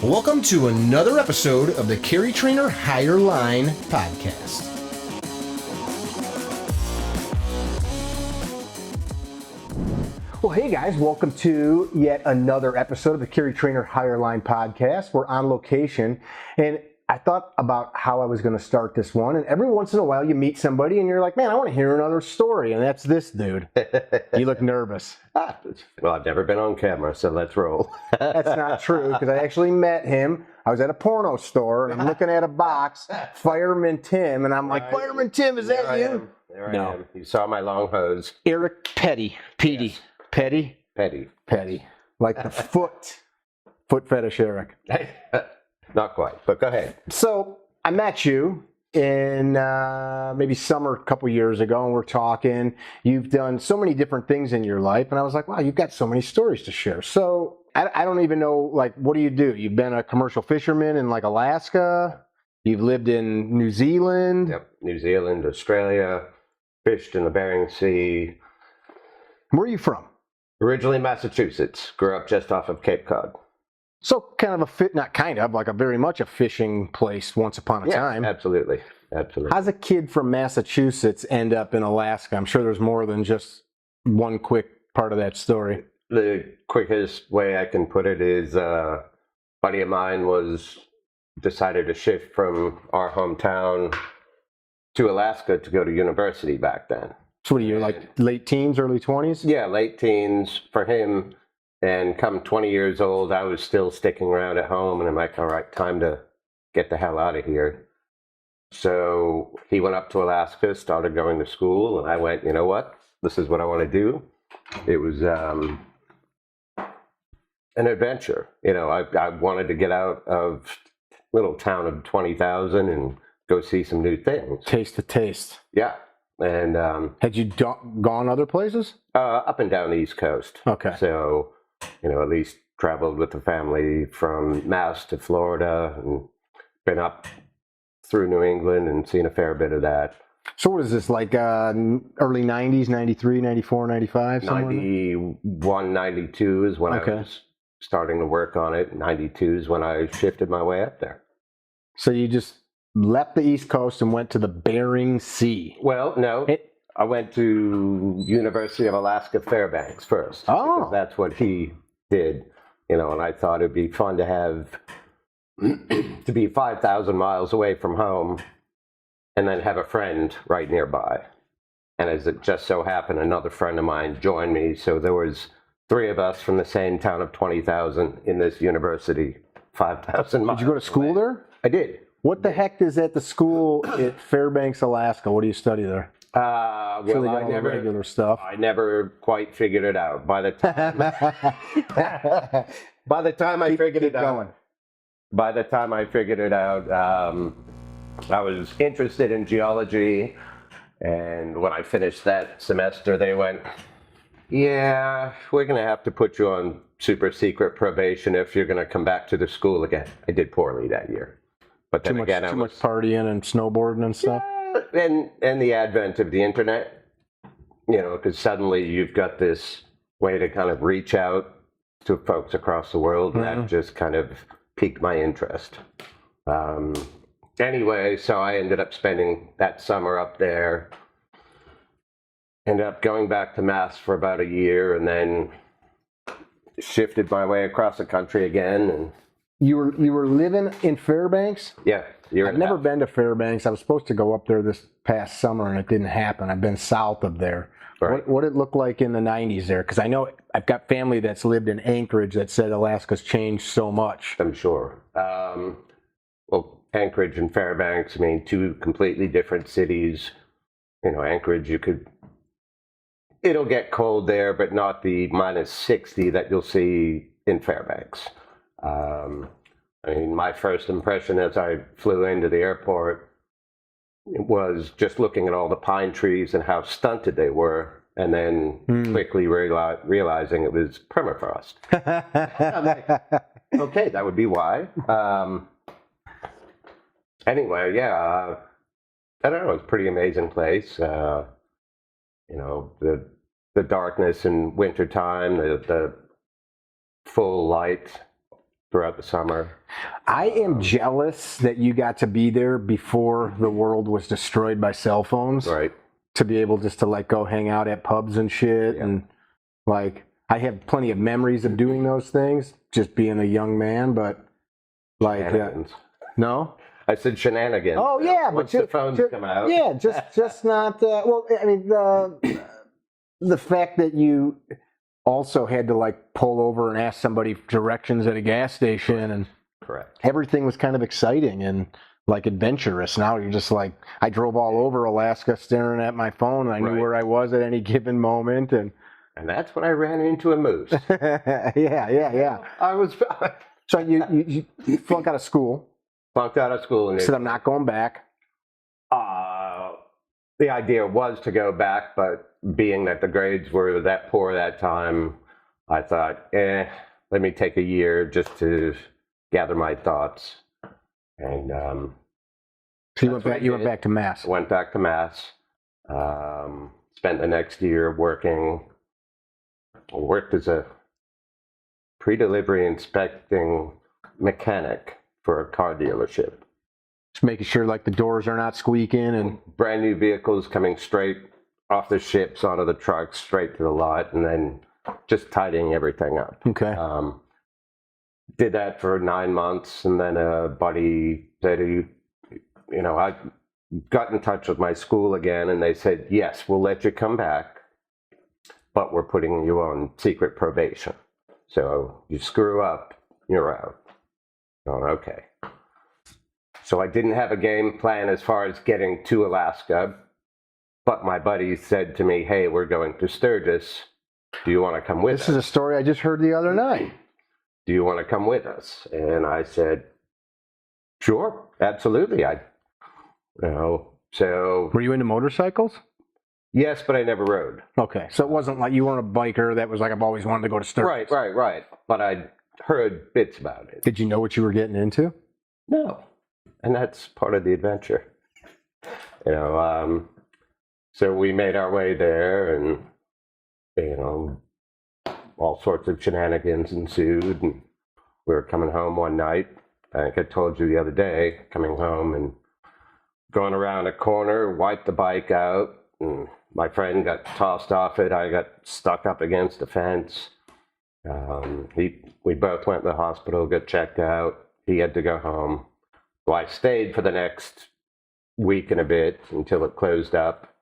Welcome to another episode of the Carry Trainer Higher Line podcast. Well, hey guys, welcome to yet another episode of the Carry Trainer Higher Line podcast. We're on location, and I thought about how I was going to start this one, and every once in a while you meet somebody and you're like, man, I want to hear another story, and that's this dude. You look nervous. Well, I've never been on camera, so let's roll. That's not true, because I actually met him. I was at a porno store, and I'm looking at a box, Fireman Tim, and I'm like, Fireman Tim, is that you? There I am. You saw my long hose. Eric Pedi. Pedi. Yes. Pedi? Pedi. Like the foot fetish Eric. Not quite, but go ahead. So I met you in maybe summer a couple years ago, and we're talking. You've done so many different things in your life, and I was like, wow, you've got so many stories to share. So I don't even know, like, what do you do? You've been a commercial fisherman in like Alaska. You've lived in New Zealand. Yep, New Zealand, Australia, fished in the Bering Sea. Where are you from? Originally Massachusetts. Grew up just off of Cape Cod. So kind of like a very much a fishing place once upon a time. Absolutely. How's a kid from Massachusetts end up in Alaska? I'm sure there's more than just one quick part of that story. The quickest way I can put it is a buddy of mine decided to shift from our hometown to Alaska to go to university back then. So what are you, like late teens, early 20s? Yeah, late teens for him. And come 20 years old, I was still sticking around at home, and I'm like, all right, time to get the hell out of here. So he went up to Alaska, started going to school, and I went, you know what? This is what I want to do. It was an adventure. You know, I wanted to get out of little town of 20,000 and go see some new things. Taste the taste. Yeah. And had you gone other places? Up and down the East Coast. Okay. So, you know, at least traveled with the family from Mass to Florida and been up through New England and seen a fair bit of that. So what is this, like early 90s, 93, 94, 95? 91, 92 is when I was starting to work on it. 92 is when I shifted my way up there. So you just left the East Coast and went to the Bering Sea. Well, no. I went to University of Alaska Fairbanks first. Oh. Because that's what he did. You know, and I thought it'd be fun to be 5,000 miles away from home and then have a friend right nearby. And as it just so happened, another friend of mine joined me. So there was 3 of us from the same town of 20,000 in this university, 5,000 miles. Did you go to school there? I did. What the heck is at the school at Fairbanks, Alaska? What do you study there? Well, regular stuff. I never quite figured it out. By the time I figured it out, I was interested in geology, and when I finished that semester, they went, "Yeah, we're going to have to put you on super secret probation if you're going to come back to the school again." I did poorly that year. But then too much partying and snowboarding and stuff. Yeah, and the advent of the internet, you know, because suddenly you've got this way to kind of reach out to folks across the world, and that just kind of piqued my interest. Anyway, so I ended up spending that summer up there. Ended up going back to Mass for about a year, and then shifted my way across the country again. And You were living in Fairbanks? Yeah. I've never been to Fairbanks. I was supposed to go up there this past summer, and it didn't happen. I've been south of there. Right. What did it look like in the 90s there? Because I know I've got family that's lived in Anchorage that said Alaska's changed so much. I'm sure. Well, Anchorage and Fairbanks, I mean, 2 completely different cities. You know, Anchorage, it'll get cold there, but not the minus 60 that you'll see in Fairbanks. I mean, my first impression as I flew into the airport was just looking at all the pine trees and how stunted they were, and then quickly realizing it was permafrost. I'm like, okay, that would be why. Anyway, yeah, I don't know, it's a pretty amazing place. You know, the darkness in wintertime, the full light throughout the summer. I am jealous that you got to be there before the world was destroyed by cell phones. Right. To be able just to like go hang out at pubs and shit. And like, I have plenty of memories of doing those things, just being a young man, but like, no? I said shenanigans. Oh yeah, once but the phones come out. Yeah, just not. Well, I mean, the fact that you also had to like pull over and ask somebody directions at a gas station, and correct. Everything was kind of exciting and like adventurous. Now you're just like, I drove all over Alaska staring at my phone, and I knew where I was at any given moment, and that's when I ran into a moose. yeah. I was. So you flunked out of school. Flunked out of school and said, I'm not going back. The idea was to go back, but being that the grades were that poor that time, I thought, let me take a year just to gather my thoughts. And so you went back to Mass. I went back to Mass. Spent the next year working. Worked as a pre-delivery inspecting mechanic for a car dealership. Just making sure like the doors are not squeaking and brand new vehicles coming straight off the ships onto the trucks, straight to the lot, and then just tidying everything up. Okay. Did that for 9 months, and then a buddy said, I got in touch with my school again, and they said, yes, we'll let you come back, but we're putting you on secret probation. So you screw up, you're out. Oh, okay. So I didn't have a game plan as far as getting to Alaska, but my buddy said to me, hey, we're going to Sturgis. Do you want to come with us? This is a story I just heard the other night. Do you want to come with us? And I said, sure, absolutely. So. Were you into motorcycles? Yes, but I never rode. Okay, so it wasn't like you weren't a biker that was like, I've always wanted to go to Sturgis. Right. But I heard bits about it. Did you know what you were getting into? No. And that's part of the adventure. So we made our way there, and, all sorts of shenanigans ensued. And we were coming home one night. I think I told you the other day, coming home and going around a corner, wiped the bike out, and my friend got tossed off it. I got stuck up against a fence. We both went to the hospital, got checked out. He had to go home. So I stayed for the next week and a bit until it closed up.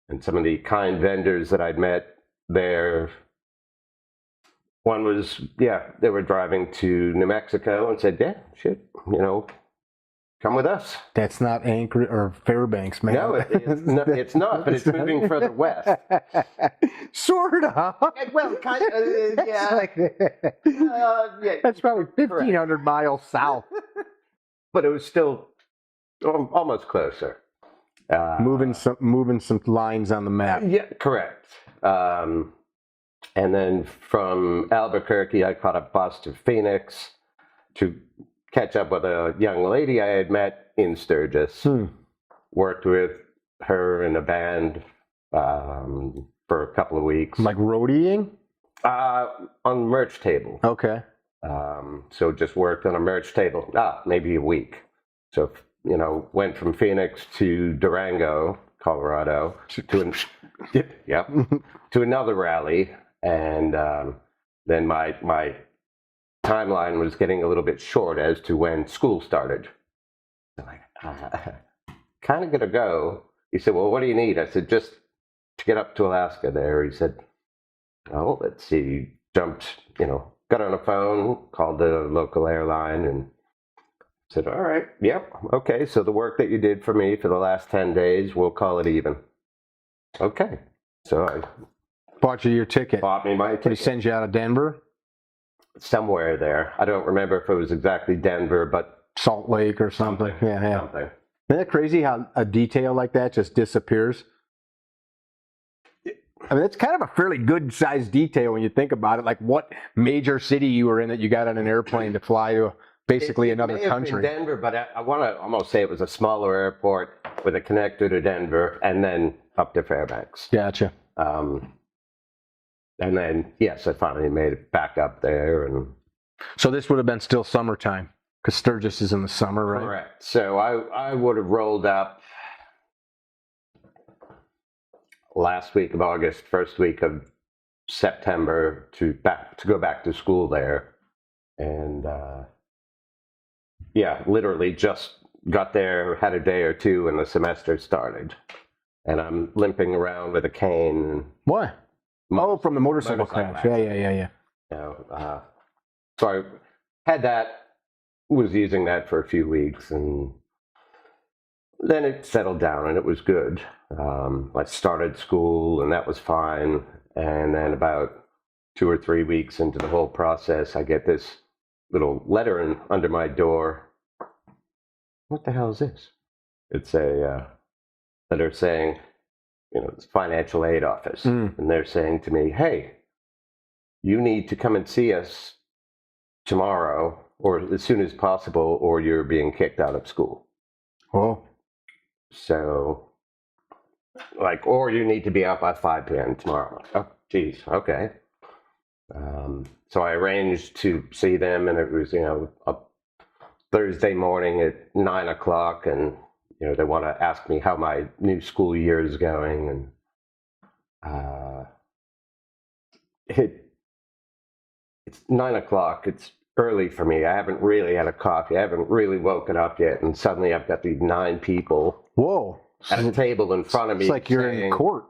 And some of the kind vendors that I'd met there, one was, they were driving to New Mexico and said, come with us. That's not Anchorage or Fairbanks, man. No, it's not, but it's moving further west. Sort of. Well, kind of, yeah. That's probably 1,500 miles south. But it was still almost closer. Moving some lines on the map. Yeah, correct. And then from Albuquerque, I caught a bus to Phoenix to catch up with a young lady I had met in Sturgis. Worked with her in a band for a couple of weeks. Like roadieing? On merch table. Okay. So just worked on a merch table, maybe a week. So, went from Phoenix to Durango, Colorado, to another rally. And then my timeline was getting a little bit short as to when school started. I'm like, kind of going to go. He said, well, what do you need? I said, just to get up to Alaska there. He said, oh, let's see. Jumped, got on a phone, called the local airline, and said, all right, okay, so the work that you did for me for the last 10 days, we'll call it even. Okay. So I bought you your ticket. Bought me my ticket. Did he send you out of Denver? Somewhere there. I don't remember if it was exactly Denver, but Salt Lake or something. Yeah. Something. Isn't that crazy how a detail like that just disappears? I mean, it's kind of a fairly good-sized detail when you think about it. Like what major city you were in that you got on an airplane to fly to basically another country. It may have been Denver, but I want to almost say it was a smaller airport with a connector to Denver and then up to Fairbanks. Gotcha. And then, yes, I finally made it back up there and So this would have been still summertime because Sturgis is in the summer, right? Correct. So I would have rolled up last week of August, first week of September to go back to school there, and literally just got there, had a day or two, and the semester started, and I'm limping around with a cane. What? Oh, from the motorcycle crash. Yeah. You know, so I had that, was using that for a few weeks, and then it settled down and it was good. I started school and that was fine. And then about 2 or 3 weeks into the whole process, I get this little letter under my door. What the hell is this? It's a letter saying, it's financial aid office. And they're saying to me, hey, you need to come and see us tomorrow or as soon as possible, or you're being kicked out of school. Oh. So, or you need to be out by 5 p.m. tomorrow. Oh, geez, okay. So I arranged to see them, and it was, a Thursday morning at 9 o'clock, and, they want to ask me how my new school year is going, and it's 9 o'clock. It's early for me. I haven't really had a coffee. I haven't really woken up yet, and suddenly I've got these 9 people. Whoa. At a table in front of me. It's like you're in court.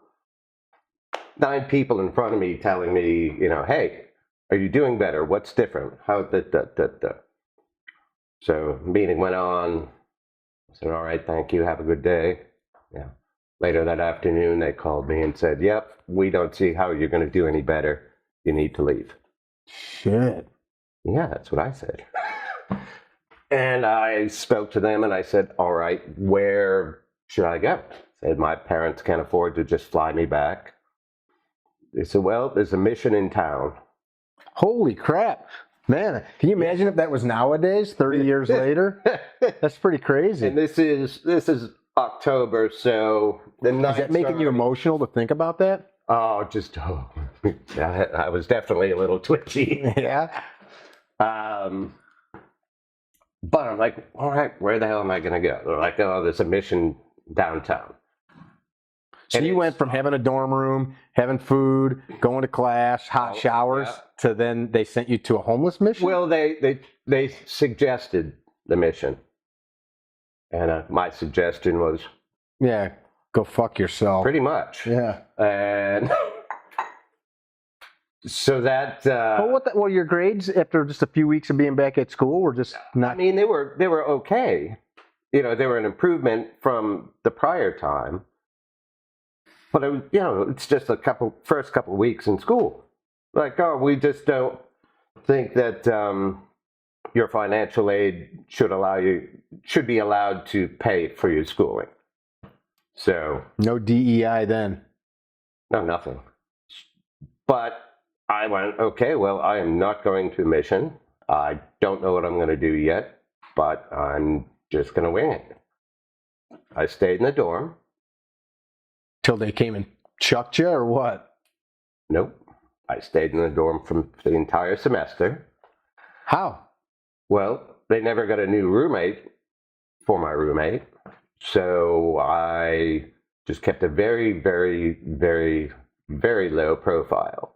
9 people in front of me telling me, hey, are you doing better? What's different? How So meeting went on. I said, all right, thank you. Have a good day. Yeah. Later that afternoon, they called me and said, yep, we don't see how you're going to do any better. You need to leave. Shit. Yeah, that's what I said. And I spoke to them and I said, all right, where should I go? I said, my parents can't afford to just fly me back. They said, well, there's a mission in town. Holy crap. Man, can you imagine if that was nowadays, 30 years later? That's pretty crazy. And this is October, so the night. Is that making you emotional to think about that? I was definitely a little twitchy. Yeah. But I'm like, all right, where the hell am I going to go? They're like, oh, there's a mission downtown. So you went from having a dorm room, having food, going to class, hot showers, to then they sent you to a homeless mission? Well, they suggested the mission. And my suggestion was... Yeah, go fuck yourself. Pretty much. Yeah. And... So that... Well, your grades after just a few weeks of being back at school were just not... I mean, they were okay. They were an improvement from the prior time. But, it's just first couple of weeks in school. Like, oh, we just don't think that your financial aid should be allowed to pay for your schooling. So... No DEI then? No, nothing. But I went, okay, well, I am not going to a mission. I don't know what I'm going to do yet, but I'm just going to wing it. I stayed in the dorm. Till they came and chucked you, or what? Nope. I stayed in the dorm for the entire semester. How? Well, they never got a new roommate for my roommate. So I just kept a very, very, very, very low profile.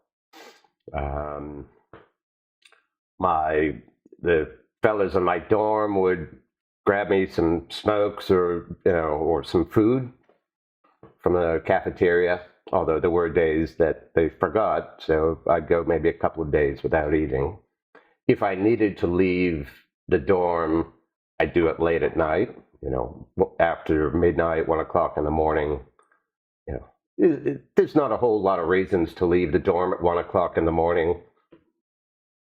The fellas in my dorm would grab me some smokes or some food from the cafeteria, although there were days that they forgot, so I'd go maybe a couple of days without eating. If I needed to leave the dorm, I'd do it late at night, after midnight, 1 o'clock in the morning. There's not a whole lot of reasons to leave the dorm at 1 o'clock in the morning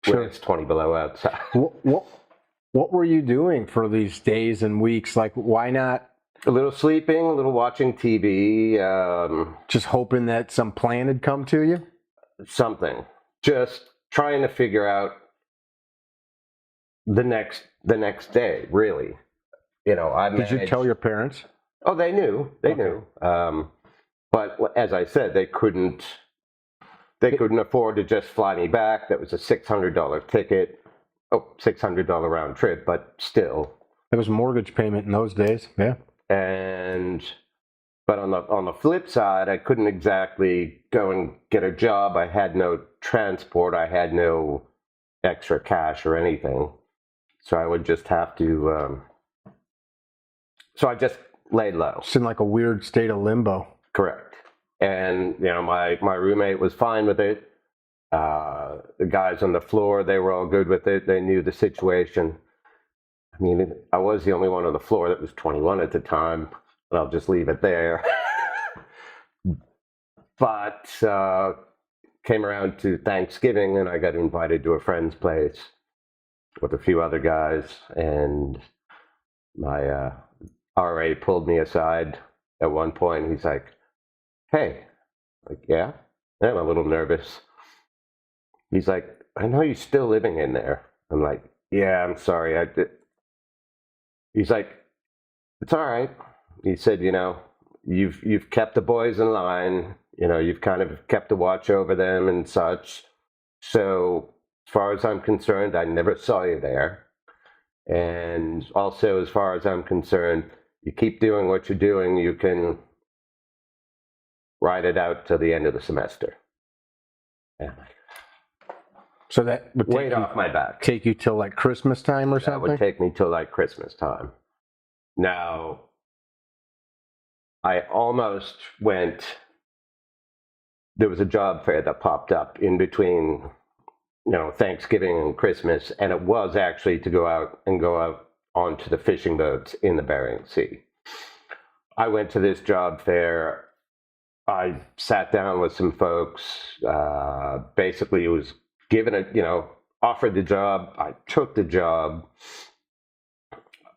when it's 20 below outside. What were you doing for these days and weeks? Like, why not? A little sleeping, a little watching TV. Just hoping that some plan had come to you? Something. Just trying to figure out the next day, really. Did you tell your parents? Oh, they knew. They knew. But as I said, they couldn't afford to just fly me back. That was a $600 ticket. $600 round trip, but still. That was mortgage payment in those days. Yeah. But on the flip side, I couldn't exactly go and get a job. I had no transport. I had no extra cash or anything. So I would just have to. So I just laid low. It's in like a weird state of limbo. Correct. And my roommate was fine with it. The guys on the floor, they were all good with it. They knew the situation. I mean, I was the only one on the floor that was 21 at the time, but I'll just leave it there. But came around to Thanksgiving, and I got invited to a friend's place with a few other guys, and my RA pulled me aside at one point. He's like, "Hey," like, "Yeah?" And I'm a little nervous. He's like, "I know you're still living in there." I'm like, "Yeah, I'm sorry. I did." He's like, "It's all right." He said, you've kept the boys in line. You've kind of kept a watch over them and such. So as far as I'm concerned, I never saw you there. And also, as far as I'm concerned, you keep doing what you're doing, you can ride it out till the end of the semester. Yeah. So that would Weight off my back. Take you till like Christmas time or something? That would take me till like Christmas time. Now, I almost went. There was a job fair that popped up in between, Thanksgiving and Christmas, and it was actually to go out onto the fishing boats in the Bering Sea. I went to this job fair. I sat down with some folks. Basically, it was offered the job. I took the job.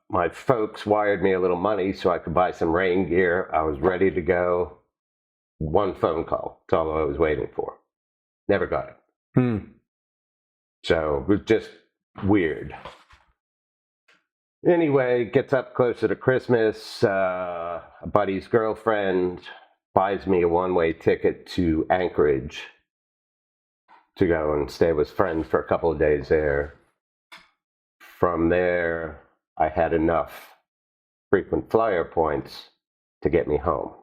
My folks wired me a little money so I could buy some rain gear. I was ready to go. One phone call. That's all I was waiting for. Never got it. So it was just weird. Anyway, gets up closer to Christmas. A buddy's girlfriend buys me a one-way ticket to Anchorage to go and stay with friends for a couple of days there. From there, I had enough frequent flyer points to get me home.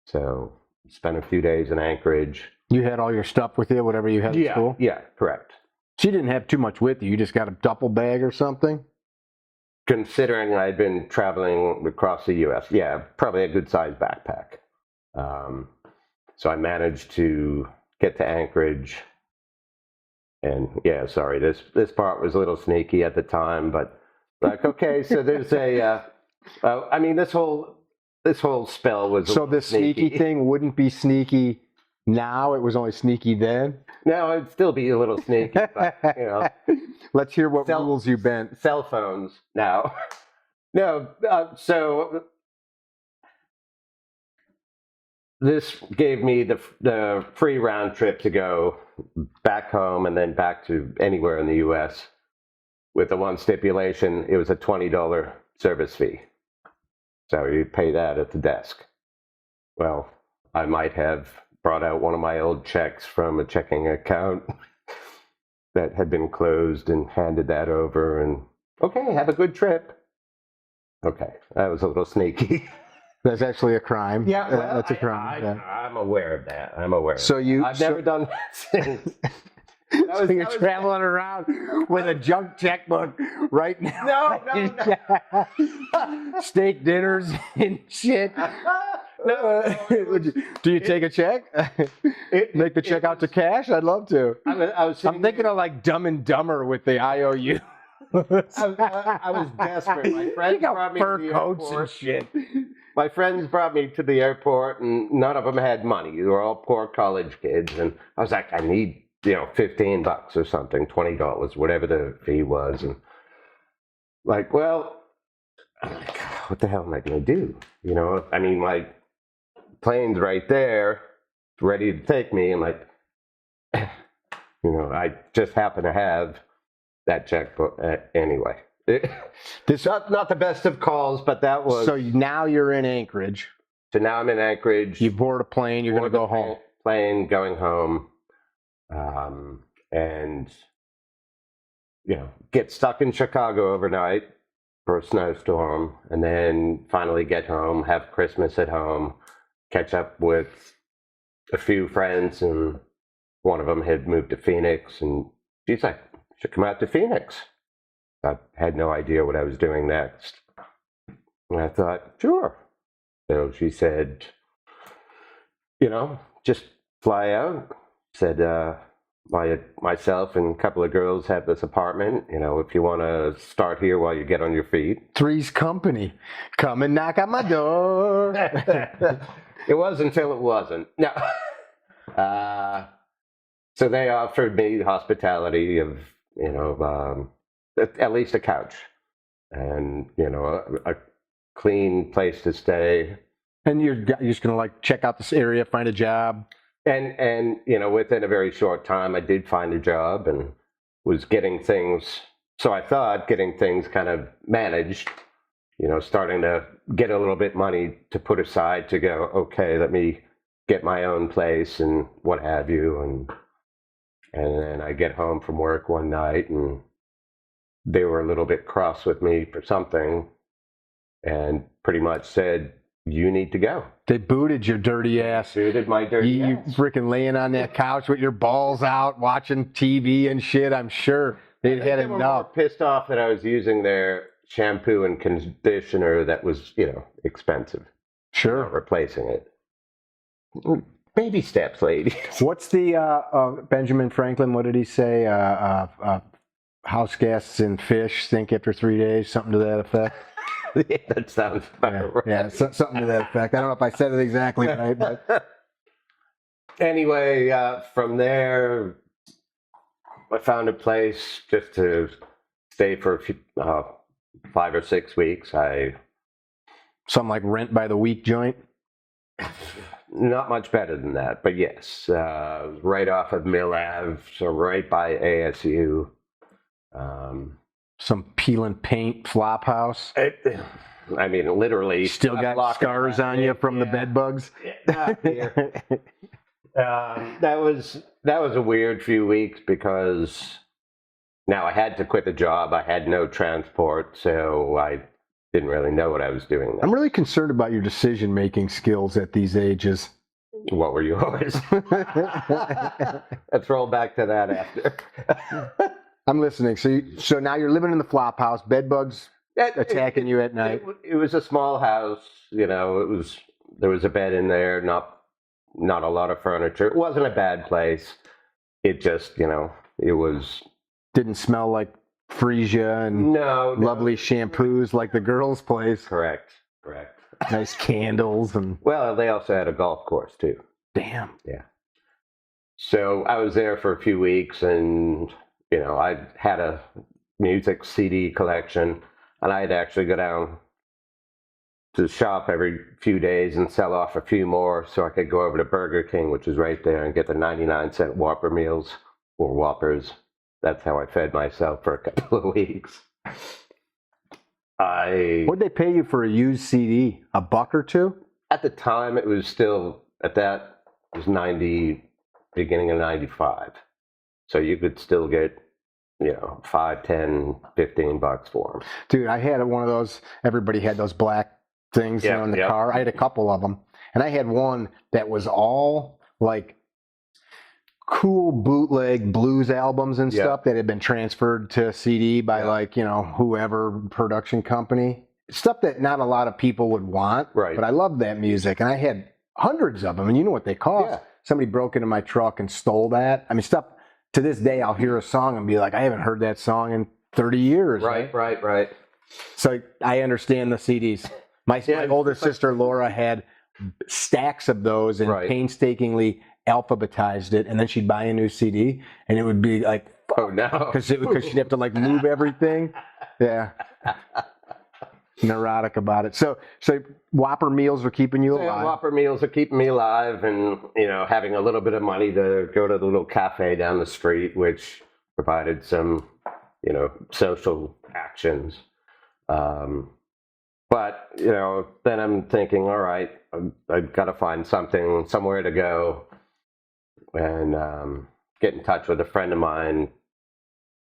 So spent a few days in Anchorage. You had all your stuff with you, whatever you had at school? Yeah, correct. So you didn't have too much with you. You just got a duffel bag or something? Considering I'd been traveling across the U.S., yeah, probably a good-sized backpack. So I managed to get to Anchorage. And yeah, sorry, this part was a little sneaky at the time, but like, okay, so there's this whole spell was so this sneaky thing wouldn't be sneaky now. It was only sneaky then. No, it'd still be a little sneaky, but Let's hear what rules you bent. Cell phones now. No, so this gave me the free round trip to go back home and then back to anywhere in the U.S. with the one stipulation: it was a $20 service fee. So you pay that at the desk. Well, I might have brought out one of my old checks from a checking account that had been closed and handed that over, and okay, have a good trip. Okay, that was a little sneaky. That's actually a crime. Yeah, well, that's a crime. I'm aware of that. I've never done that since. So you're traveling around with a junk checkbook right now. No. Steak dinners and shit. No. Do you take a check? Make the check out to cash? I'd love to. I'm thinking of like Dumb and Dumber with the IOU. I was desperate. My friends brought me to the coats airport. and shit. My friends brought me to the airport, and none of them had money. They were all poor college kids, and I was like, I need $15 or something, $20, whatever the fee was, and like, well, I'm like, what the hell am I going to do? I mean, my plane's right there, ready to take me, and like, I just happen to have that checkbook anyway. This not the best of calls, but that was. So now you're in Anchorage. So now I'm in Anchorage. You board a plane. You're going to go home. Plane going home, and get stuck in Chicago overnight for a snowstorm, and then finally get home, have Christmas at home, catch up with a few friends, and one of them had moved to Phoenix, and she's like, "Should come out to Phoenix." I had no idea what I was doing next. And I thought, sure. So she said, just fly out. Said, myself and a couple of girls have this apartment. If you want to start here while you get on your feet. Three's company. Come and knock on my door. It was until it wasn't. No. So they offered me hospitality of, at least a couch and, a clean place to stay. And you're just going to check out this area, find a job. And within a very short time, I did find a job and was getting things. So I thought getting things kind of managed, starting to get a little bit money to put aside to go, okay, let me get my own place and what have you. And then I get home from work one night and they were a little bit cross with me for something and pretty much said, "You need to go." They booted your dirty ass. Booted my dirty ass. You freaking laying on that couch with your balls out, watching TV and shit. I'm sure they'd had They were more enough. pissed off that I was using their shampoo and conditioner that was, expensive. Sure. Replacing it. Baby steps, ladies. What's the Benjamin Franklin? What did he say? House guests and fish stink after 3 days. Something to that effect. Yeah, that sounds about right. Yeah, something to that effect. I don't know if I said it exactly right, but anyway, from there, I found a place just to stay for 5 or 6 weeks. something like rent by the week joint. Not much better than that, but yes, right off of Mill Ave, so right by ASU. Some peel and paint flop house. I mean, literally. Still got scars on you from the bed bugs. Not here. That was a weird few weeks because now I had to quit the job. I had no transport, so I didn't really know what I was doing. I'm really concerned about your decision-making skills at these ages. What were yours? Let's roll back to that after. I'm listening. So now you're living in the flop house. Bed bugs attacking you at night. It was a small house. There was a bed in there. Not a lot of furniture. It wasn't a bad place. It just it was. Didn't smell like freesia and lovely shampoos like the girls' place. Correct. Nice candles and. Well, they also had a golf course too. Damn. Yeah. So I was there for a few weeks, and I had a music CD collection, and I'd actually go down to the shop every few days and sell off a few more so I could go over to Burger King, which is right there, and get the 99-cent Whopper meals or Whoppers. That's how I fed myself for a couple of weeks. What'd they pay you for a used CD? $1 or $2? At the time, it was still, it was 90, beginning of 95. So you could still get, $5, $10, $15 for them. Dude, I had one of those. Everybody had those black things in the car. I had a couple of them. And I had one that was all like cool bootleg blues albums and stuff that had been transferred to CD by whoever production company. Stuff that not a lot of people would want. Right. But I loved that music. And I had hundreds of them. And you know what they cost. Yeah. Somebody broke into my truck and stole that. I mean, stuff. To this day, I'll hear a song and be like, I haven't heard that song in 30 years. Right. So I understand the CDs. My older sister, Laura, had stacks of those and painstakingly alphabetized it. And then she'd buy a new CD and it would be like, oh no. Because she'd have to move everything. Yeah. Neurotic about it. So Whopper meals are keeping you alive. Whopper meals are keeping me alive, and having a little bit of money to go to the little cafe down the street, which provided some social actions. But then I'm thinking, all right, I've got to find somewhere to go, and get in touch with a friend of mine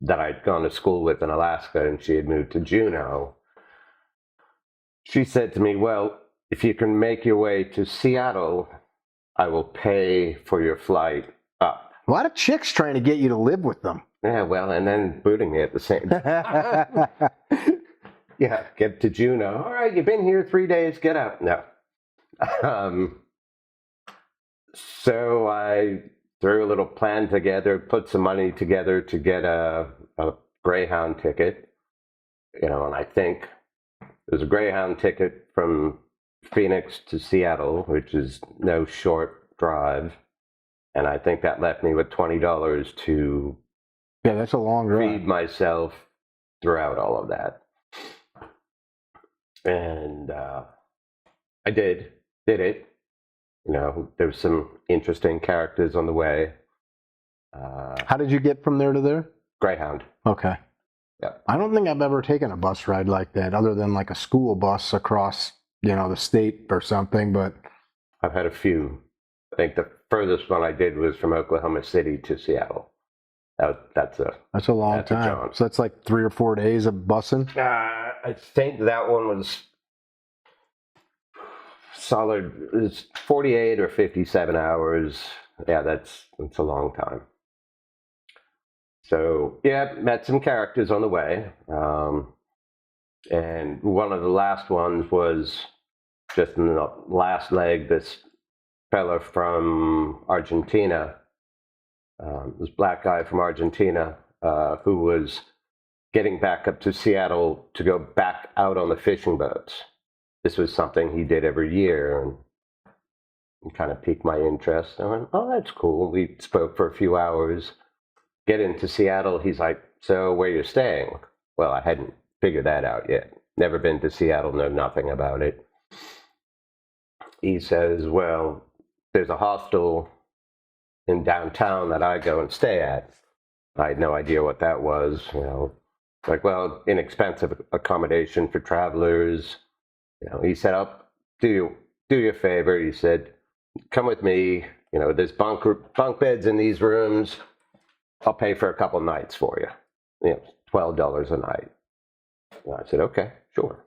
that I'd gone to school with in Alaska, and she had moved to Juneau. She said to me, well, if you can make your way to Seattle, I will pay for your flight up. A lot of chicks trying to get you to live with them. Yeah, well, and then booting me at the same time. Yeah, get to Juneau. All right, you've been here 3 days, get out. No. So I threw a little plan together, put some money together to get a Greyhound ticket. And I think there's a Greyhound ticket from Phoenix to Seattle, which is no short drive. And I think that left me with $20 to that's a long drive. feed myself throughout all of that. And I did it. There's some interesting characters on the way. How did you get from there to there? Greyhound. Okay. Yeah. I don't think I've ever taken a bus ride like that, other than like a school bus across, the state or something. But I've had a few. I think the furthest one I did was from Oklahoma City to Seattle. That's a long time. jaunt. So that's like 3 or 4 days of bussing. I think that one was solid. It's 48 or 57 hours. Yeah, that's a long time. So yeah, met some characters on the way, and one of the last ones was just in the last leg. This fella from Argentina, this black guy from Argentina, who was getting back up to Seattle to go back out on the fishing boats. This was something he did every year, and kind of piqued my interest. I went, oh, that's cool. We spoke for a few hours. Get into Seattle. He's like, so where you staying? Well, I hadn't figured that out yet. Never been to Seattle, know nothing about it. He says, well, there's a hostel in downtown that I go and stay at. I had no idea what that was. Like, well, inexpensive accommodation for travelers. He said, I'll do you a favor. He said, come with me. There's bunk beds in these rooms. I'll pay for a couple nights for you. $12 a night. And I said, okay, sure.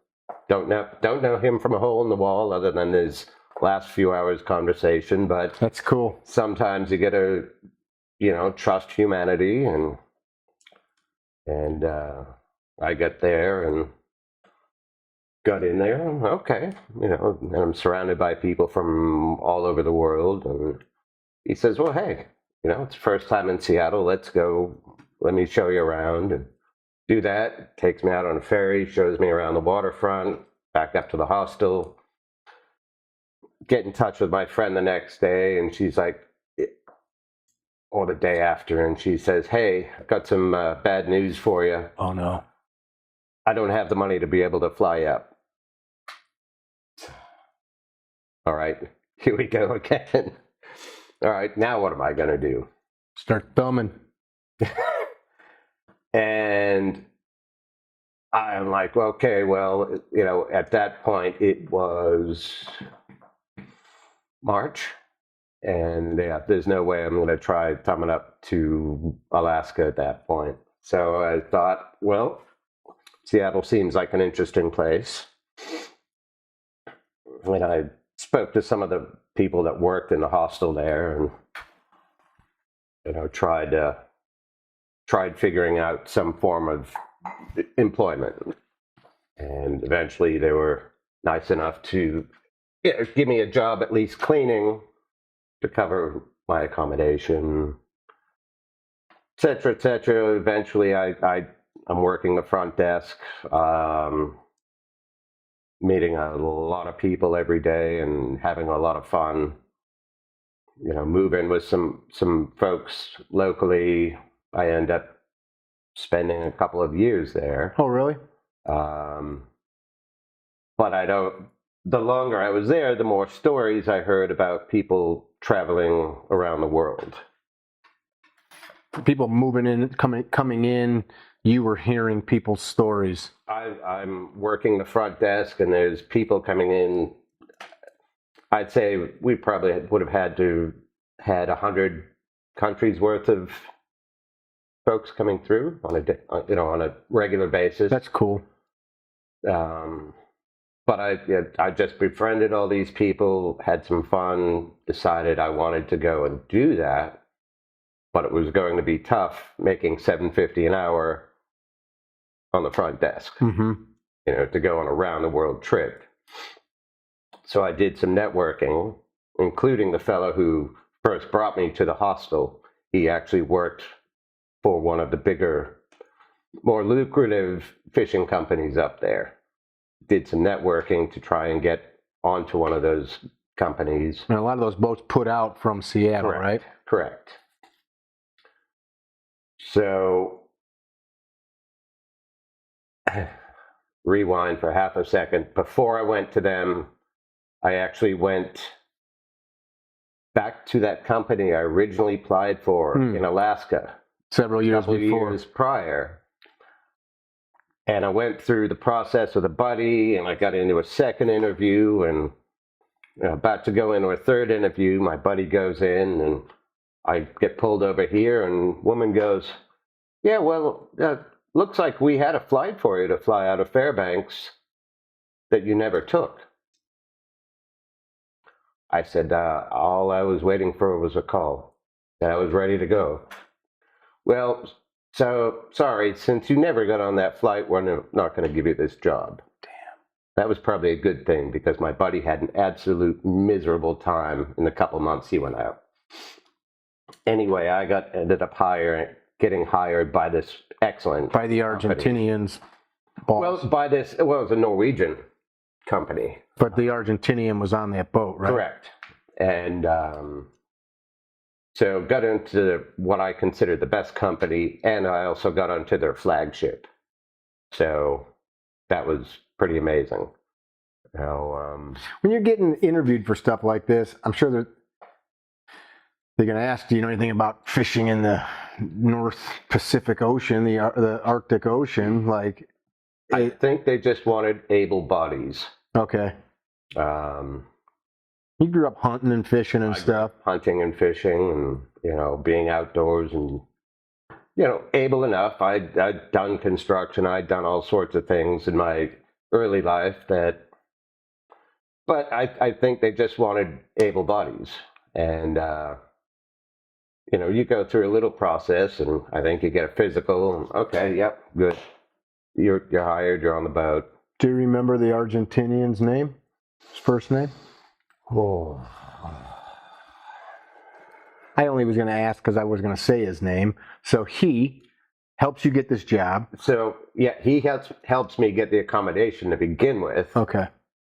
Don't know him from a hole in the wall other than his last few hours conversation, but That's cool. sometimes you get to, trust humanity, and I got there and got in there. Okay, and I'm surrounded by people from all over the world, and he says, well, hey, it's the first time in Seattle. Let's go. Let me show you around. And do that. Takes me out on a ferry, shows me around the waterfront, back up to the hostel. Get in touch with my friend the next day, and she's like, or the day after, and she says, hey, I've got some bad news for you. Oh, no. I don't have the money to be able to fly up. All right, here we go again. All right, now what am I going to do? Start thumbing. And I'm like, okay, well, at that point it was March, and there's no way I'm going to try thumbing up to Alaska at that point. So I thought, well, Seattle seems like an interesting place. When I spoke to some of the people that worked in the hostel there, and tried figuring out some form of employment, and eventually they were nice enough to give me a job, at least cleaning, to cover my accommodation, etc., etc. Eventually I'm working the front desk, meeting a lot of people every day and having a lot of fun. Moving with some folks locally. I end up spending a couple of years there. Oh, really? But the longer I was there, the more stories I heard about people traveling around the world. People moving in, coming in, you were hearing people's stories. I'm working the front desk, and there's people coming in. I'd say we probably would have had 100 countries worth of folks coming through on on a regular basis. That's cool. But I just befriended all these people, had some fun, decided I wanted to go and do that, but it was going to be tough making $7.50 an hour on the front desk, to go on a round the world trip. So I did some networking, including the fellow who first brought me to the hostel. He actually worked for one of the bigger, more lucrative fishing companies up there. Did some networking to try and get onto one of those companies. And a lot of those boats put out from Seattle, right? Correct. So, rewind for half a second. Before I went to them, I actually went back to that company I originally applied for in Alaska. Several years before. Years prior. And I went through the process with a buddy, and I got into a second interview, and about to go into a third interview, my buddy goes in, and I get pulled over here, and woman goes, yeah, well, looks like we had a flight for you to fly out of Fairbanks that you never took. I said, all I was waiting for was a call, and I was ready to go. Well, so, sorry, since you never got on that flight, we're not going to give you this job. Damn. That was probably a good thing, because my buddy had an absolute miserable time in the couple months he went out. Anyway, I ended up getting hired by this excellent by the Argentinians. Boss. Well, it was a Norwegian company. But the Argentinian was on that boat, right? Correct. And so got into what I consider the best company, and I also got onto their flagship. So that was pretty amazing. When you're getting interviewed for stuff like this, I'm sure they're going to ask, do you know anything about fishing in the North Pacific Ocean, the Arctic Ocean? I think they just wanted able bodies. Okay. You grew up hunting and fishing and stuff. Hunting and fishing, and being outdoors, and able enough. I'd done construction. I'd done all sorts of things in my early life but I think they just wanted able bodies, and you go through a little process, and I think you get a physical. And, okay, yep, good. You're hired. You're on the boat. Do you remember the Argentinian's name? His first name? Oh. I only was going to ask because I was going to say his name. So he helps you get this job. So, yeah, he helps me get the accommodation to begin with. Okay.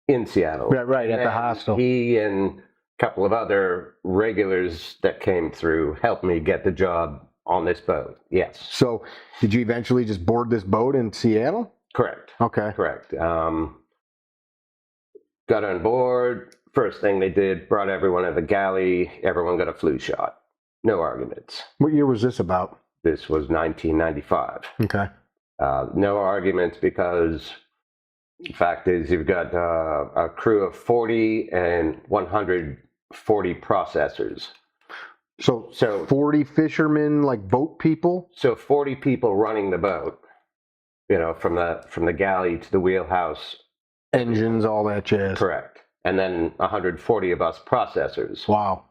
In Seattle. Right, at the hostel. He and a couple of other regulars that came through helped me get the job on this boat. Yes. So, did you eventually just board this boat in Seattle? Correct. Okay. Correct. Got on board. First thing they did, brought everyone at the galley. Everyone got a flu shot. No arguments. What year was this about? This was 1995. Okay. No arguments, because the fact is you've got a crew of 40 and 140 processors. So 40 fishermen, like boat people? So 40 people running the boat, from the galley to the wheelhouse. Engines, all that jazz. Correct. And then 140 of us processors. Wow.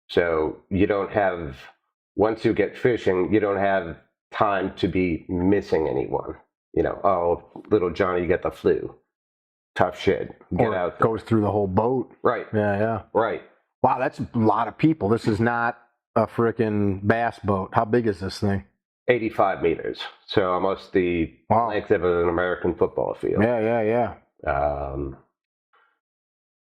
So you don't have, once you get fishing, you don't have time to be missing anyone. Little Johnny got the flu. Tough shit. Get out there. Goes through the whole boat. Right. Yeah. Right. Wow, that's a lot of people. This is not a frickin' bass boat. How big is this thing? 85 meters. So almost the length of an American football field. Yeah.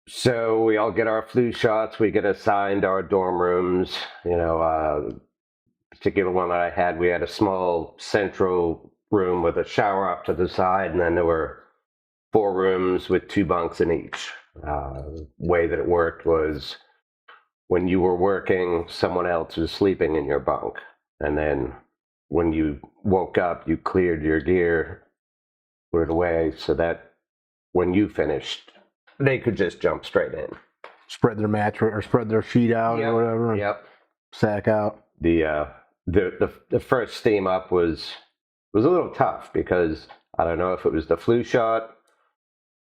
So we all get our flu shots. We get assigned our dorm rooms. Particular one that I had, we had a small central room with a shower up to the side, and then there were 4 rooms with 2 bunks in each. Way that it worked was when you were working, someone else was sleeping in your bunk. And then when you woke up, you cleared your gear, put it away, so that when you finished, they could just jump straight in. Spread their mattress or spread their sheet out or whatever. Yep. Sack out. The the first steam up was a little tough because I don't know if it was the flu shot,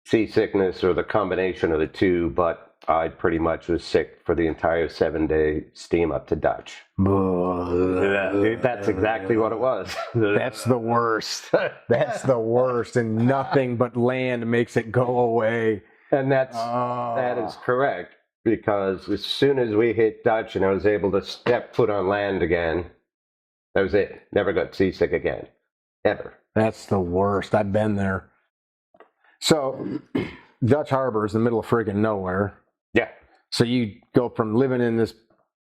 seasickness, or the combination of the two, but I pretty much was sick for the entire 7-day steam up to Dutch. That's exactly what it was. That's the worst. That's the worst, and nothing but land makes it go away. And that is correct, because as soon as we hit Dutch and I was able to step foot on land again, that was it. Never got seasick again. Ever. That's the worst. I've been there. So, Dutch Harbor is in the middle of friggin' nowhere. Yeah. So you go from living in this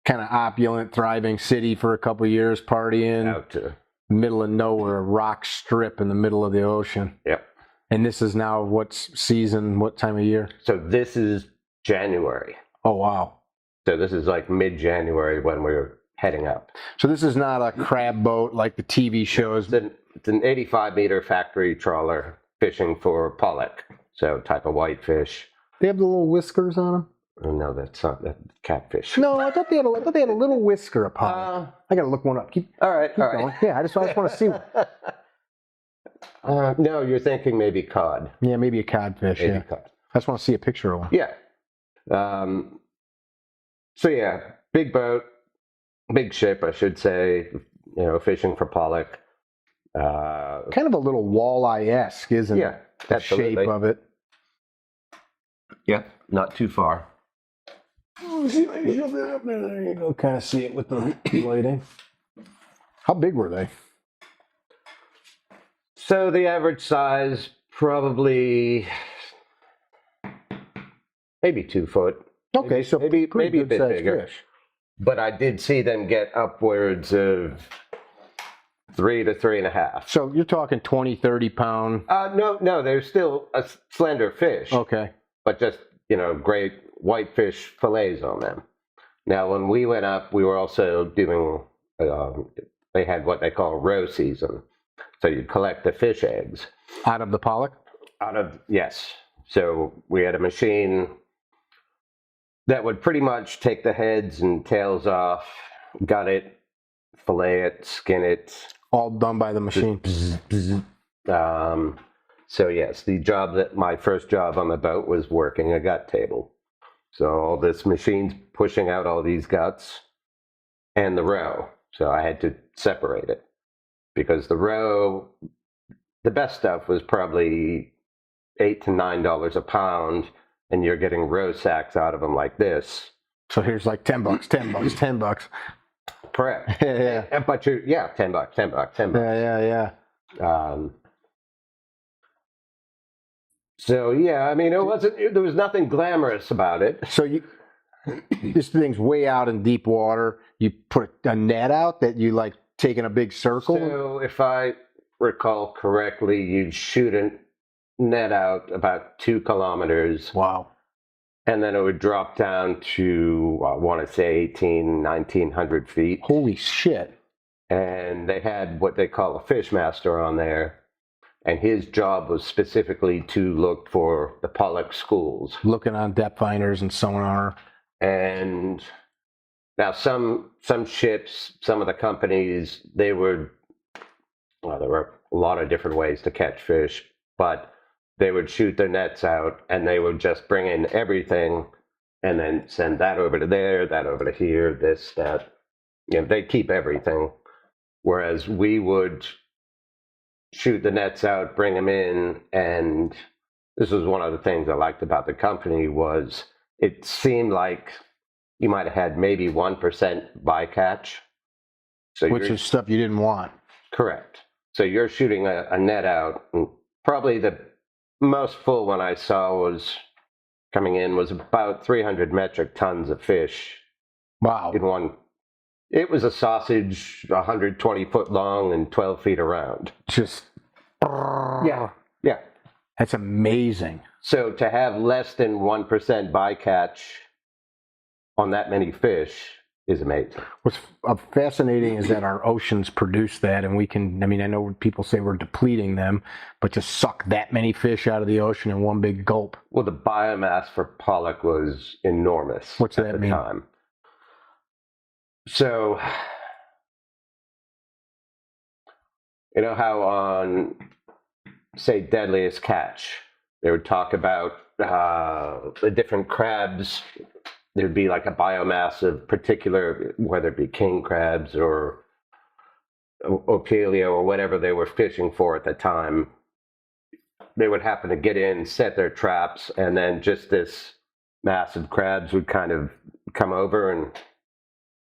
kind of opulent, thriving city for a couple of years, partying, Out to middle of nowhere, a rock strip in the middle of the ocean. Yep. And this is now what season, what time of year? So this is January. Oh, wow. So this is like mid-January when we're heading up. So this is not a crab boat like the TV shows. It's an 85-meter factory trawler fishing for pollock, so type of whitefish. They have the little whiskers on them? Oh, no, that's not that catfish. No, I thought they had a little whisker upon it. I got to look one up. Keep all right. going. Yeah, I just want to see. No, you're thinking maybe cod. Yeah, maybe a codfish. Maybe yeah, cod. I just want to see a picture of one. Yeah. So yeah, big boat, big ship, I should say. You know, fishing for pollock. Kind of a little walleye-esque, isn't it? Yeah, The absolutely. shape of it. Yeah, not too far. Oh, see, maybe shove that up there. There you go. Kind of see it with the lighting. How big were they? So the average size, probably maybe 2 foot. Okay, so maybe pretty a bit good-sized bigger. fish. But I did see them get upwards of 3 to 3.5. So you're talking 20, 30 pound. No, they're still a slender fish. Okay. But just, great whitefish fillets on them. Now, when we went up, we were also doing, they had what they call roe season. So you collect the fish eggs. Out of the pollock? Yes. So we had a machine that would pretty much take the heads and tails off, gut it, fillet it, skin it. All done by the machine. So yes, my first job on the boat was working a gut table. So all this machine's pushing out all these guts and the roe. So I had to separate it because the roe, the best stuff was probably $8 to $9 a pound, and you're getting roe sacks out of them like this. So here's like $10, $10. Correct. Yeah. But $10, $10. Yeah. So yeah, I mean, there was nothing glamorous about it. So this thing's way out in deep water. You put a net out that you like taking a big circle. So if I recall correctly, you'd shoot a net out about 2 kilometers. Wow. And then it would drop down to, I want to say 1,900 feet. Holy shit. And they had what they call a fish master on there. And his job was specifically to look for the pollock schools. Looking on depth finders and sonar. And now some ships, some of the companies, there were a lot of different ways to catch fish, but they would shoot their nets out and they would just bring in everything and then send that over to there, that over to here, this, that. They'd keep everything. Whereas we would shoot the nets out, bring them in, and this was one of the things I liked about the company was it seemed like you might have had maybe 1% bycatch. So which is stuff you didn't want. Correct. So you're shooting a net out, and probably the most full one I saw was coming in was about 300 metric tons of fish. Wow. In one. It was a sausage 120 foot long and 12 feet around. Just. Yeah. That's amazing. So to have less than 1% bycatch on that many fish is amazing. What's fascinating is that our oceans produce that, and I know people say we're depleting them, but to suck that many fish out of the ocean in one big gulp. Well, the biomass for pollock was enormous. What's that at the mean? time. So You know how on, say, Deadliest Catch, they would talk about the different crabs. There'd be like a biomass of particular, whether it be king crabs or Opelio or whatever they were fishing for at the time. They would happen to get in, set their traps, and then just this mass of crabs would kind of come over and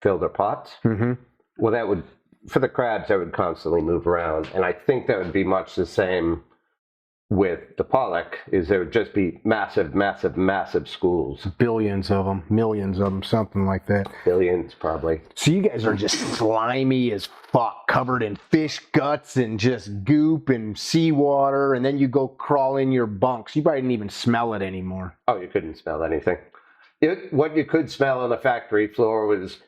fill their pots. Mm-hmm. Well, that would, for the crabs, that would constantly move around. And I think that would be much the same with the pollock, is there would just be massive, massive, massive schools. Billions of them, millions of them, something like that. Billions, probably. So you guys are just slimy as fuck, covered in fish guts and just goop and seawater, and then you go crawl in your bunks. You probably didn't even smell it anymore. Oh, you couldn't smell anything. What you could smell on the factory floor was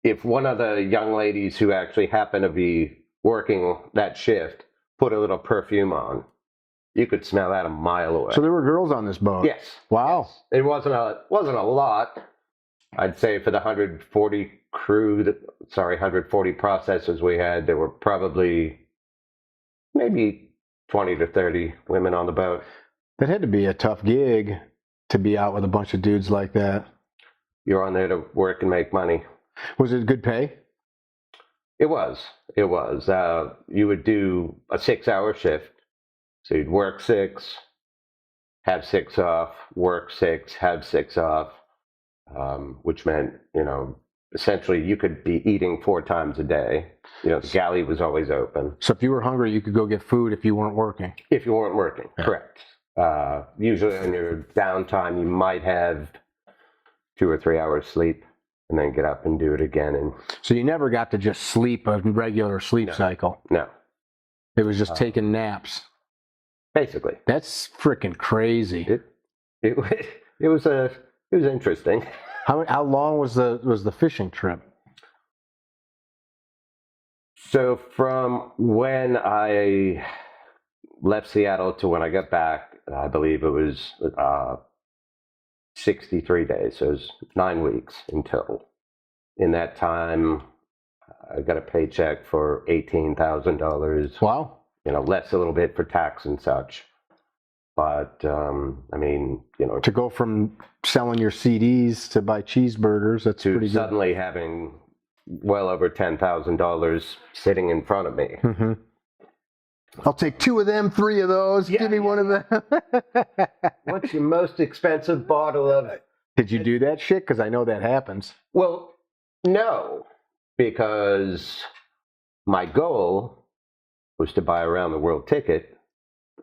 if one of the young ladies who actually happened to be working that shift put a little perfume on. You could smell that a mile away. So there were girls on this boat? Yes. Wow. Yes. It wasn't a lot. I'd say for the 140 140 processors we had, there were probably maybe 20 to 30 women on the boat. That had to be a tough gig to be out with a bunch of dudes like that. You're on there to work and make money. Was it good pay? It was. It was. You would do a 6-hour shift. So you'd work 6, have 6 off, work 6, have 6 off, which meant, essentially you could be eating 4 times a day. The galley was always open. So if you were hungry, you could go get food if you weren't working? If you weren't working, yeah. Correct. Usually on your downtime, you might have 2 or 3 hours sleep and then get up and do it again. And so you never got to just sleep a regular sleep cycle? No. It was just taking naps? Basically. That's freaking crazy. It was interesting. How long was the fishing trip? So from when I left Seattle to when I got back, I believe it was 63 days. So it was 9 weeks in total. In that time, I got a paycheck for $18,000. Wow. Less a little bit for tax and such. But, to go from selling your CDs to buy cheeseburgers, that's pretty good. Suddenly having well over $10,000 sitting in front of me. Mm-hmm. I'll take 2 of them, 3 of those. Yeah, give me one of them. What's your most expensive bottle of it? Did you do that shit? Because I know that happens. Well, no, because my goal was to buy a round the world ticket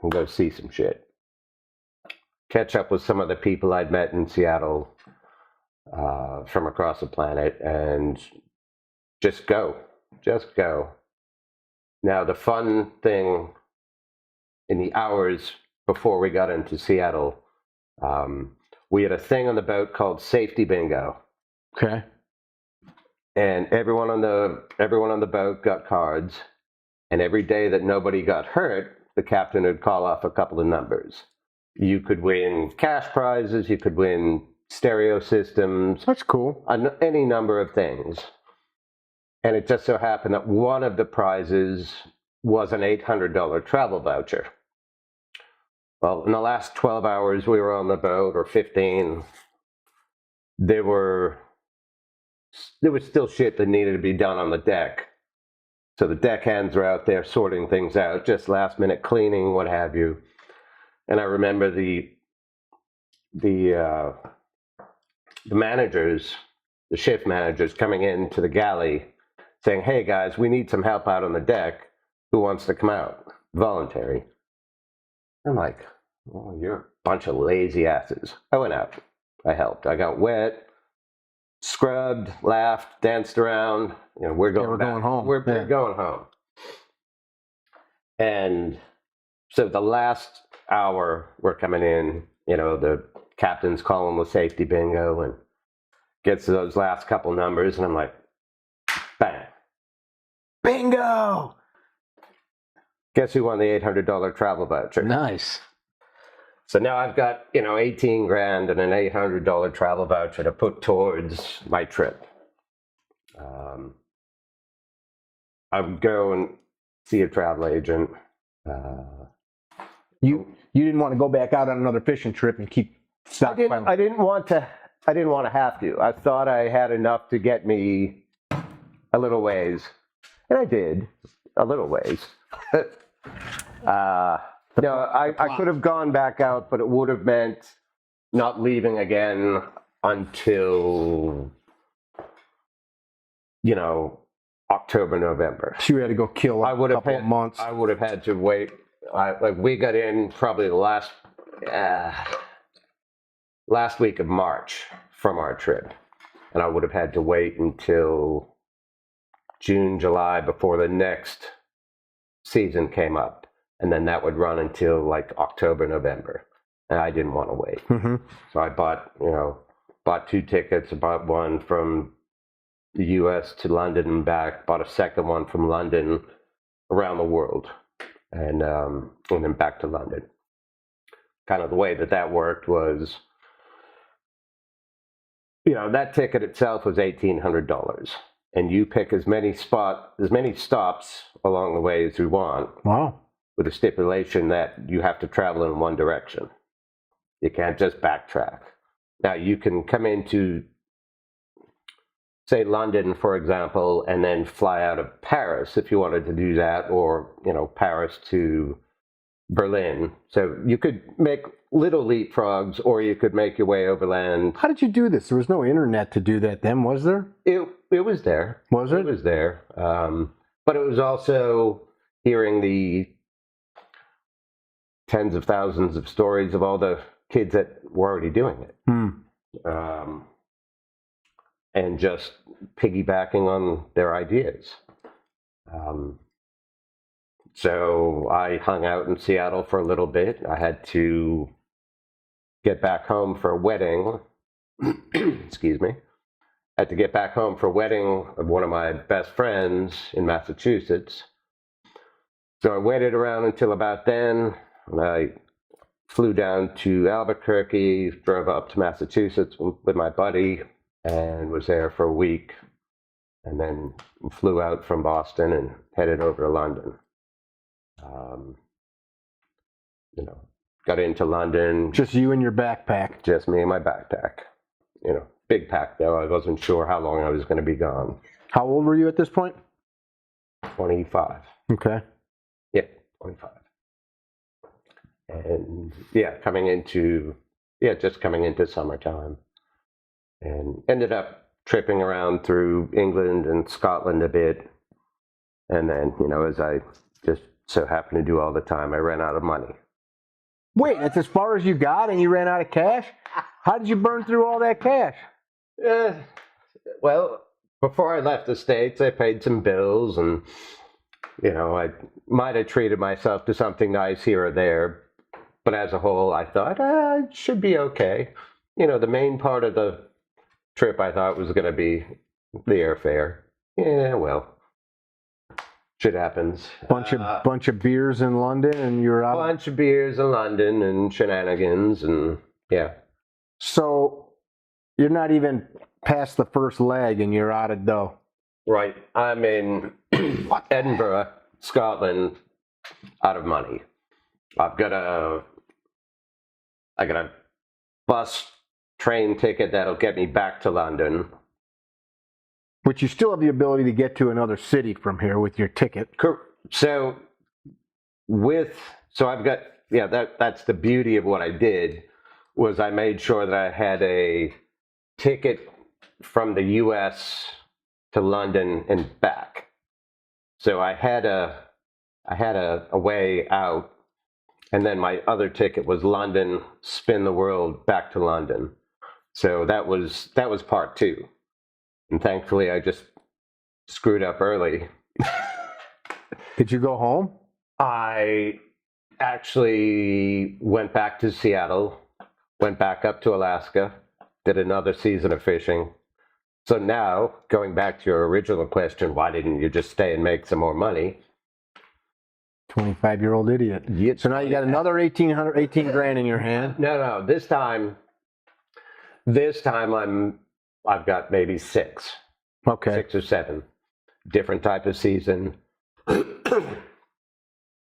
and go see some shit. Catch up with some of the people I'd met in Seattle from across the planet and just go. Just go. Now, the fun thing in the hours before we got into Seattle, we had a thing on the boat called safety bingo. Okay. And everyone on the boat got cards. And every day that nobody got hurt, the captain would call off a couple of numbers. You could win cash prizes. You could win stereo systems. That's cool. Any number of things. And it just so happened that one of the prizes was an $800 travel voucher. Well, in the last 12 hours we were on the boat, or 15, there was still shit that needed to be done on the deck. So the deckhands were out there sorting things out, just last minute cleaning, what have you. And I remember the managers, the shift managers coming into the galley saying, "Hey guys, we need some help out on the deck. Who wants to come out? Voluntary." I'm like, "Oh, you're a bunch of lazy asses." I went out. I helped. I got wet, scrubbed, laughed, danced around. We're going home. We're going home. And so the last hour we're coming in, the captain's calling the safety bingo and gets to those last couple numbers, and I'm like, bang. Bingo! Guess who won the $800 travel voucher? Nice. So now I've got, 18 grand and an $800 travel voucher to put towards my trip. I would go and see a travel agent. You didn't want to go back out on another fishing trip and keep stockpiling. I didn't want to have to. I thought I had enough to get me a little ways, and I did a little ways. I could have gone back out, but it would have meant not leaving again until October, November. So you had to go kill a couple of months. I would have had to wait. We got in probably the last week of March from our trip, and I would have had to wait until June, July before the next season came up, and then that would run until like October, November, and I didn't want to wait. Mm-hmm. So I bought 2 tickets. I bought one from the U.S. to London and back. Bought a second one from London around the world, and then back to London. Kind of the way that worked was, that ticket itself was $1,800, and you pick as many stops along the way as you want. Wow. With a stipulation that you have to travel in one direction. You can't just backtrack. Now you can come into, say, London, for example, and then fly out of Paris if you wanted to do that, or Paris to Berlin. So you could make little leapfrogs, or you could make your way overland. How did you do this? There was no internet to do that then, was there? It was there. Was it? It was there. But it was also hearing the tens of thousands of stories of all the kids that were already doing it. And just piggybacking on their ideas. So I hung out in Seattle for a little bit. I had to get back home for a wedding. Excuse me. I had to get back home for a wedding of one of my best friends in Massachusetts. So I waited around until about then. And I flew down to Albuquerque, drove up to Massachusetts with my buddy, and was there for a week. And then flew out from Boston and headed over to London. Got into London. Just you and your backpack. Just me and my backpack. Big pack though. I wasn't sure how long I was going to be gone. How old were you at this point? 25. Okay. Yeah, 25. And just coming into summertime. And ended up tripping around through England and Scotland a bit. And then, as I just so happened to do all the time, I ran out of money. Wait, that's as far as you got and you ran out of cash? How did you burn through all that cash? Well, before I left the States, I paid some bills, and, I might have treated myself to something nice here or there. But as a whole, I thought, it should be okay. The main part of the trip I thought was going to be the airfare. Yeah, well, shit happens. Bunch of beers in London, and you're out. Bunch of beers in London and shenanigans, and yeah. So you're not even past the first leg, and you're out of dough. Right. I'm in Edinburgh, Scotland, out of money. I got a bus train ticket that'll get me back to London. But you still have the ability to get to another city from here with your ticket. So I've got, that's the beauty of what I did, was I made sure that I had a ticket from the US to London and back. So I had a way out, and then my other ticket was London, spin the world, back to London. So that was part 2. And thankfully, I just screwed up early. Did you go home? I actually went back to Seattle, went back up to Alaska, did another season of fishing. So now, going back to your original question, why didn't you just stay and make some more money? 25-year-old idiot. So now you got another 18 grand in your hand. No. This time I've got maybe 6. Okay. 6 or 7. Different type of season.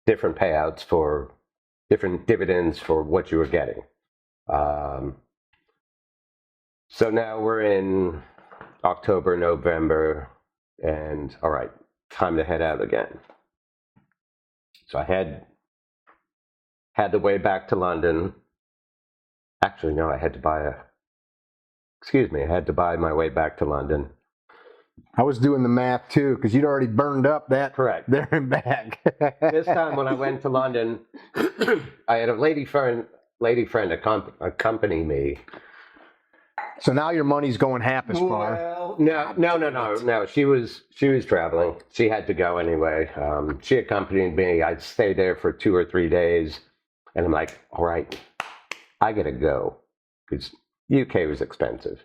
different payouts for different dividends for what you were getting. So now we're in October, November, and all right, time to head out again. So I had the way back to London. Actually, no, I had to buy my way back to London. I was doing the math too, because you'd already burned up that Correct. there and back. This time when I went to London, I had a lady friend accompany me. So now your money's going half as far. Well, no. She was traveling. She had to go anyway. She accompanied me. I stayed there for 2 or 3 days, and I'm like, all right, I gotta go because UK was expensive.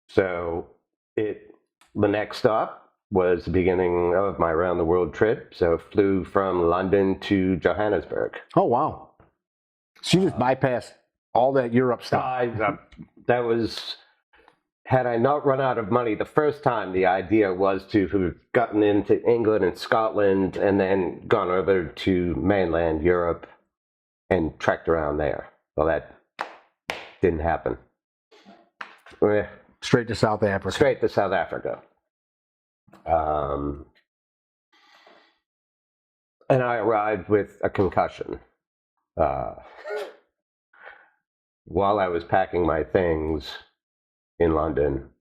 So the next stop was the beginning of my around the world trip. So I flew from London to Johannesburg. Oh wow! So you just bypassed all that Europe stuff. That was, had I not run out of money the first time, the idea was to have gotten into England and Scotland and then gone over to mainland Europe and trekked around there. Well, that didn't happen. Straight to South Africa. Straight to South Africa. And I arrived with a concussion. While I was packing my things in London,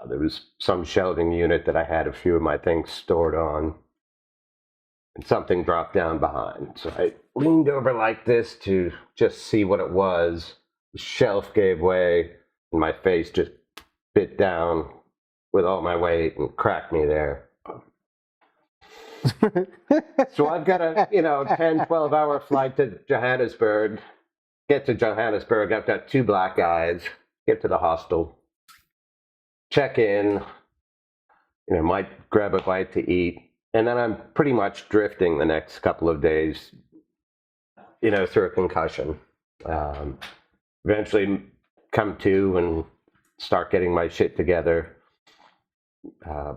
there was some shelving unit that I had a few of my things stored on, and something dropped down behind. So I leaned over like this to just see what it was. The shelf gave way, and my face just bit down with all my weight and cracked me there. So I've got a 10, 12-hour flight to Johannesburg. Get to Johannesburg, I've got 2 black eyes, get to the hostel, check in, might grab a bite to eat, and then I'm pretty much drifting the next couple of days, through a concussion. Eventually come to and start getting my shit together,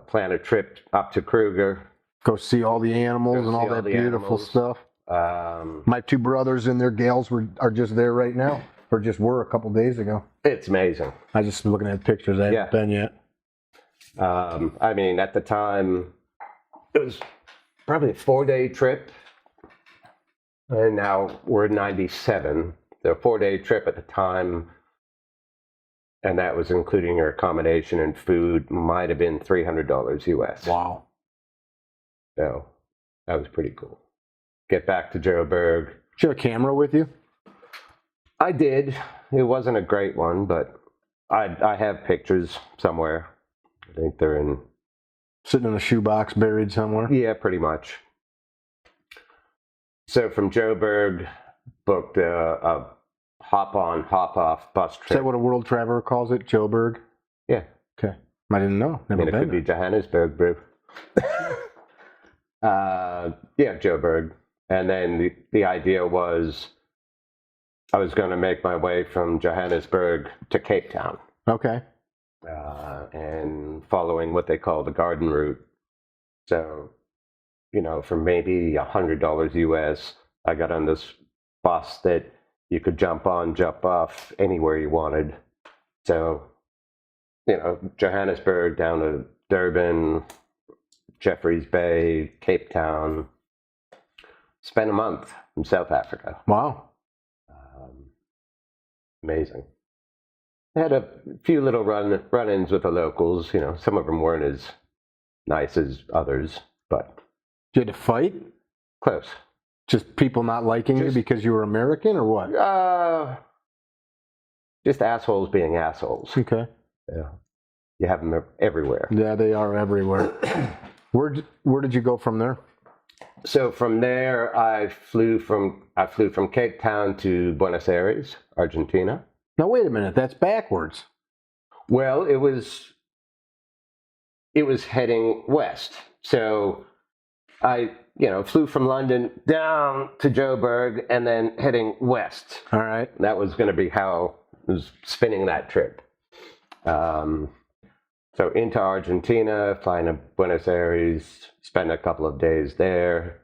plan a trip up to Kruger. Go see all the animals and all that beautiful stuff. My 2 brothers and their gals are just there right now, or just were a couple days ago. It's amazing. I just looking at pictures. I haven't been yet. At the time, it was probably a 4-day trip, and now we're in 97. The 4-day trip at the time, and that was including your accommodation and food, might have been $300 US. Wow. So that was pretty cool. Get back to Joburg. Did you have a camera with you? I did. It wasn't a great one, but I have pictures somewhere. I think they're sitting in a shoebox buried somewhere. Yeah, pretty much. So from Joburg, booked a hop-on, hop-off bus trip. Is that what a world traveler calls it? Joburg? Yeah. Okay. I didn't know. Never been. It could be Johannesburg, bro. Joburg. And then the idea was I was going to make my way from Johannesburg to Cape Town. Okay. And following what they call the garden route. So, for maybe $100 US, I got on this bus that you could jump on, jump off anywhere you wanted. So, Johannesburg down to Durban, Jeffreys Bay, Cape Town. Spent a month in South Africa. Wow. Amazing. I had a few little run-ins with the locals. Some of them weren't as nice as others, but... Did you have to fight? Close. Just people not liking you because you were American, or what? Just assholes being assholes. Okay. Yeah. You have them everywhere. Yeah, they are everywhere. Where did you go from there? So from there, I flew from Cape Town to Buenos Aires, Argentina. Now wait a minute, that's backwards. Well, it was heading west. So I, flew from London down to Joburg and then heading west. All right. That was going to be how I was spinning that trip. So into Argentina, flying to Buenos Aires, spend a couple of days there,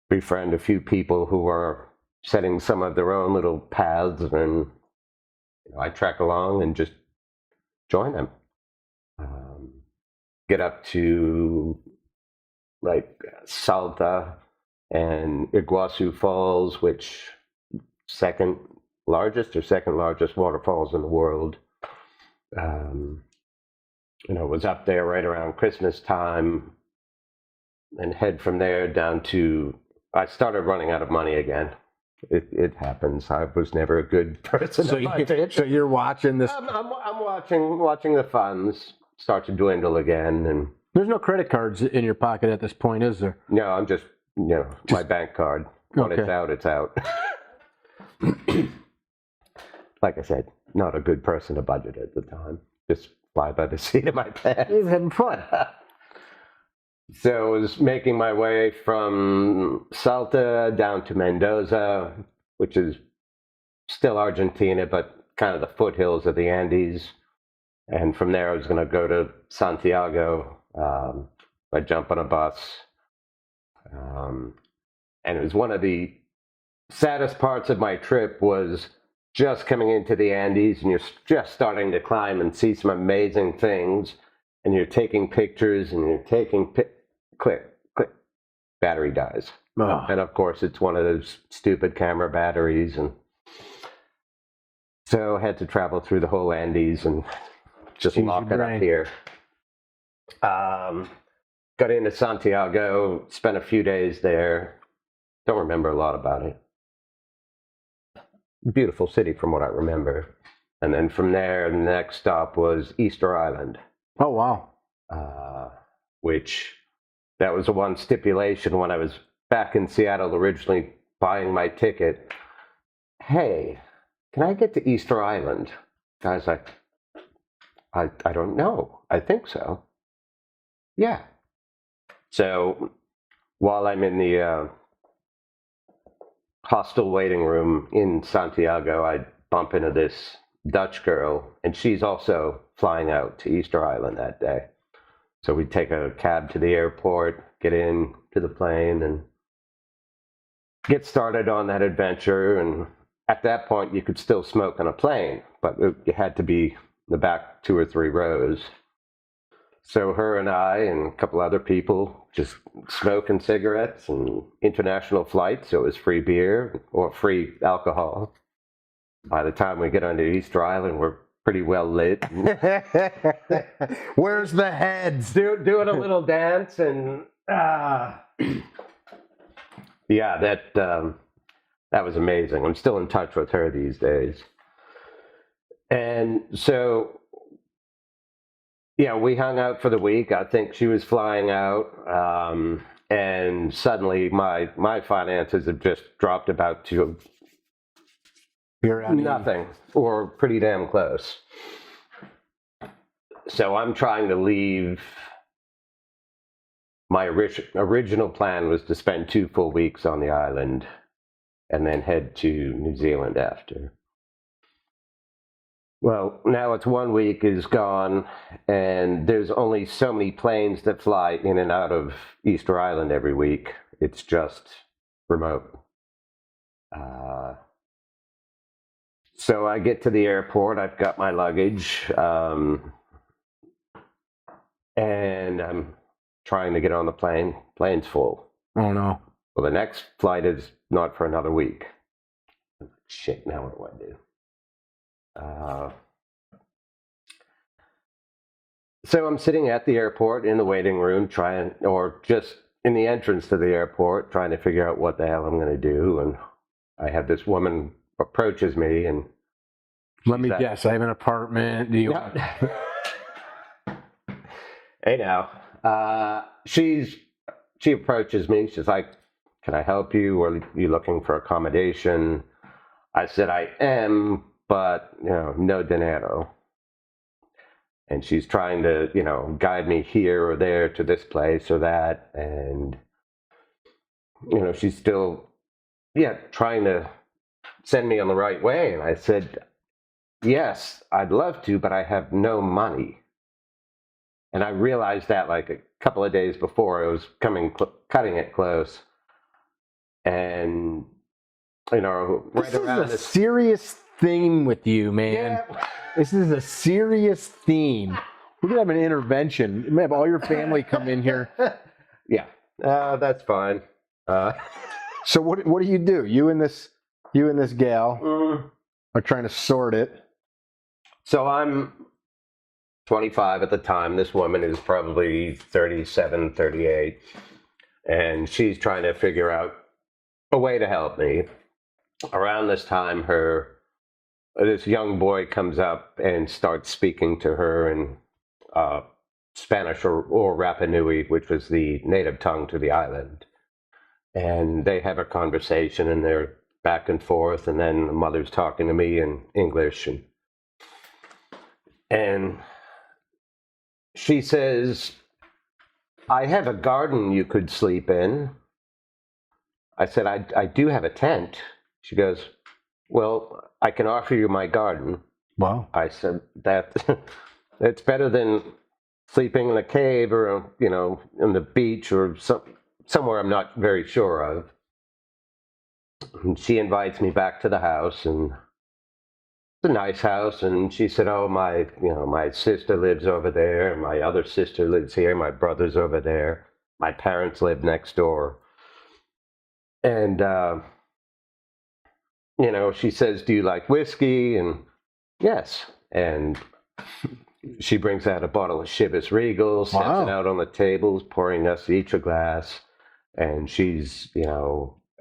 befriend a few people who are setting some of their own little paths, and I track along and just join them. Get up to like Salta and Iguazu Falls, which second largest waterfalls in the world. Was up there right around Christmas time, and head from there down to. I started running out of money again. It happens. I was never a good person. So you're watching this. I'm watching the funds start to dwindle again, and There's no credit cards in your pocket at this point, is there? no, I'm just my bank card. When Okay. it's out, it's out. Like I said, not a good person to budget at the time. Just fly by the seat of my pants. You're having fun. So I was making my way from Salta down to Mendoza, which is still Argentina, but kind of the foothills of the Andes. And from there, I was going to go to Santiago. I jump on a bus. And it was one of the saddest parts of my trip was just coming into the Andes, and you're just starting to climb and see some amazing things. And you're taking pictures, and you're taking click, battery dies. Oh. And of course, it's one of those stupid camera batteries. And so I had to travel through the whole Andes and just Change lock your it up brain. here. Got into Santiago, spent a few days there. Don't remember a lot about it. Beautiful city from what I remember. And then from there, the next stop was Easter Island. Oh, wow. Which that was the one stipulation when I was back in Seattle originally buying my ticket. Hey, can I get to Easter Island? Guy's like, I don't know. I think so. Yeah. So while I'm in the hostel waiting room in Santiago, I bump into this Dutch girl, and she's also flying out to Easter Island that day. So we take a cab to the airport, get in to the plane, and get started on that adventure. And at that point, you could still smoke on a plane, but you had to be in the back 2 or 3 rows. So her and I and a couple other people just smoking cigarettes, and international flights, so it was free beer or free alcohol. By the time we get onto Easter Island, we're pretty well lit. Where's the heads? Doing a little dance, and yeah, that was amazing. I'm still in touch with her these days. And so, yeah, we hung out for the week. I think she was flying out, and suddenly my finances have just dropped about to nothing, or pretty damn close. So I'm trying to leave. My original plan was to spend 2 full weeks on the island and then head to New Zealand after. Well, now it's 1 week is gone, and there's only so many planes that fly in and out of Easter Island every week. It's just remote. So I get to the airport, I've got my luggage, and I'm trying to get on the plane. Plane's full. Oh, no. Well, the next flight is not for another week. Shit, now what do I do? So I'm sitting at the airport in the waiting room or just in the entrance to the airport, trying to figure out what the hell I'm going to do. And I have this woman approaches me, and Let me guess. I have an apartment. Do you? Hey now, she approaches me. She's like, "Can I help you? Or are you looking for accommodation?" I said, "I am, but no dinero." And she's trying to, guide me here or there to this place or that, and she's still, trying to send me on the right way. And I said, "Yes, I'd love to, but I have no money." And I realized that like a couple of days before I was cutting it close. And, right This is around a this. serious theme with you, man. Yeah. This is a serious theme. We're gonna have an intervention. We have all your family come in here. Yeah. That's fine. So what do? You and this gal are trying to sort it. So I'm 25 at the time. This woman is probably 37, 38. And she's trying to figure out a way to help me. Around this time, this young boy comes up and starts speaking to her in Spanish or Rapa Nui, which was the native tongue to the island. And they have a conversation, and they're back and forth, and then the mother's talking to me in English. And she says, I have a garden you could sleep in. I said, I do have a tent. She goes, well, I can offer you my garden. Wow. I said, it's better than sleeping in a cave or, in the beach or somewhere I'm not very sure of. And she invites me back to the house, and it's a nice house. And she said, oh, my sister lives over there. My other sister lives here. My brother's over there. My parents live next door. And, she says, do you like whiskey? And yes. And she brings out a bottle of Chivas Regal, sets it out on the tables, pouring us each a glass. And she's,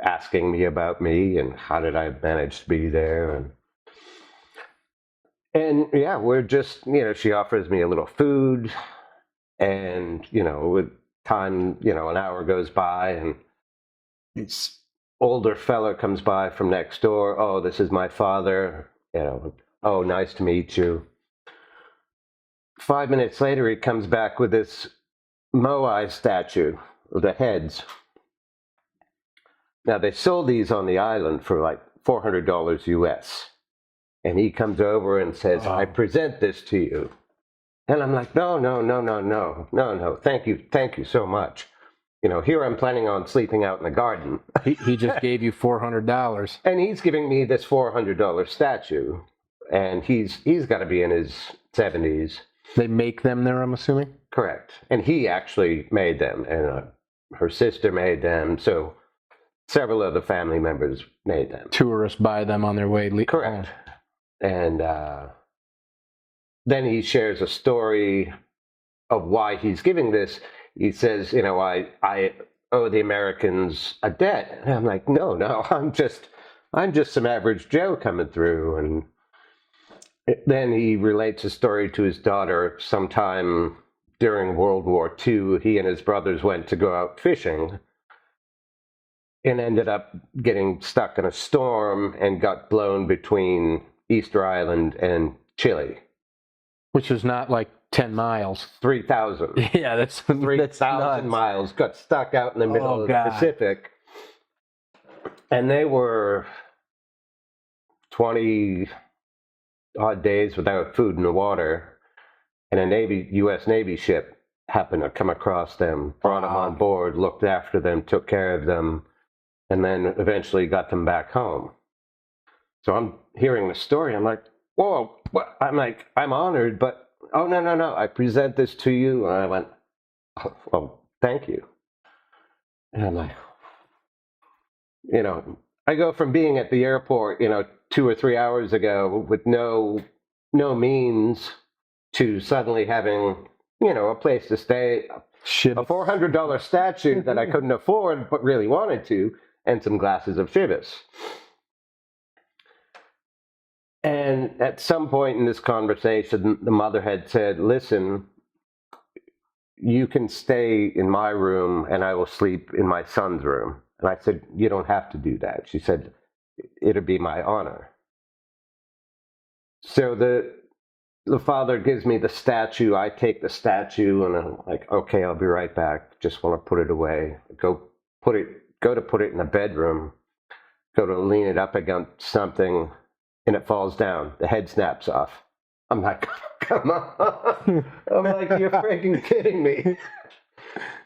asking me about me and how did I manage to be there. And yeah, we're just, she offers me a little food. And, with time, an hour goes by, and this older fella comes by from next door. Oh, this is my father. Oh, nice to meet you. 5 minutes later, he comes back with this Moai statue of the heads. Now, they sold these on the island for like $400 US. And he comes over and says, I present this to you. And I'm like, no. Thank you so much. Here I'm planning on sleeping out in the garden. He just gave you $400. And he's giving me this $400 statue. And he's got to be in his 70s. They make them there, I'm assuming? Correct. And he actually made them. And her sister made them. So several of the family members made them. Tourists buy them on their way. Correct. And then he shares a story of why he's giving this. He says, I owe the Americans a debt. And I'm like, no, I'm just some average Joe coming through. And then he relates a story to his daughter. Sometime during World War II, he and his brothers went to go out fishing and ended up getting stuck in a storm and got blown between Easter Island and Chile. Which is not like 10 miles. 3,000. Yeah, that's 3,000 miles. Got stuck out in the middle of the Pacific. And they were 20 odd days without food and water. And a U.S. Navy ship happened to come across them, brought them on board, looked after them, took care of them, and then eventually got them back home. So I'm hearing the story. I'm like, whoa. I'm honored, but no. I present this to you. And I went, oh, thank you. And I'm like, I go from being at the airport, 2 or 3 hours ago with no means to suddenly having, a place to stay, a $400 statue that I couldn't afford but really wanted to, and some glasses of Chivas. And at some point in this conversation, the mother had said, listen, you can stay in my room and I will sleep in my son's room. And I said, you don't have to do that. She said, it'll be my honor. So the father gives me the statue. I take the statue and I'm like, okay, I'll be right back. Just want to put it away. Go to put it in the bedroom. Go to lean it up against something. And it falls down. The head snaps off. I'm like, come on. I'm like, you're freaking kidding me.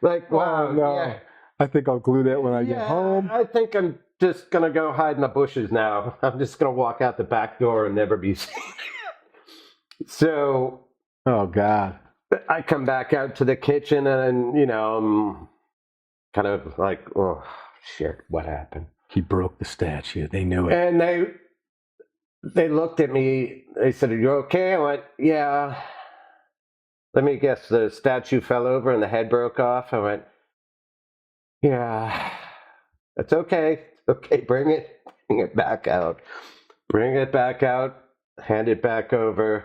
Like, wow, Oh, no. yeah. I think I'll glue that when I get Yeah, home. I think I'm just going to go hide in the bushes now. I'm just going to walk out the back door and never be seen. So Oh, God. I come back out to the kitchen and, I'm kind of like, oh, shit, what happened? He broke the statue. They knew it. And they looked at me. They said, "Are you okay?" I went, "Yeah." Let me guess, the statue fell over and the head broke off. I went, "Yeah, it's okay. It's okay. Bring it back out. Bring it back out. Hand it back over."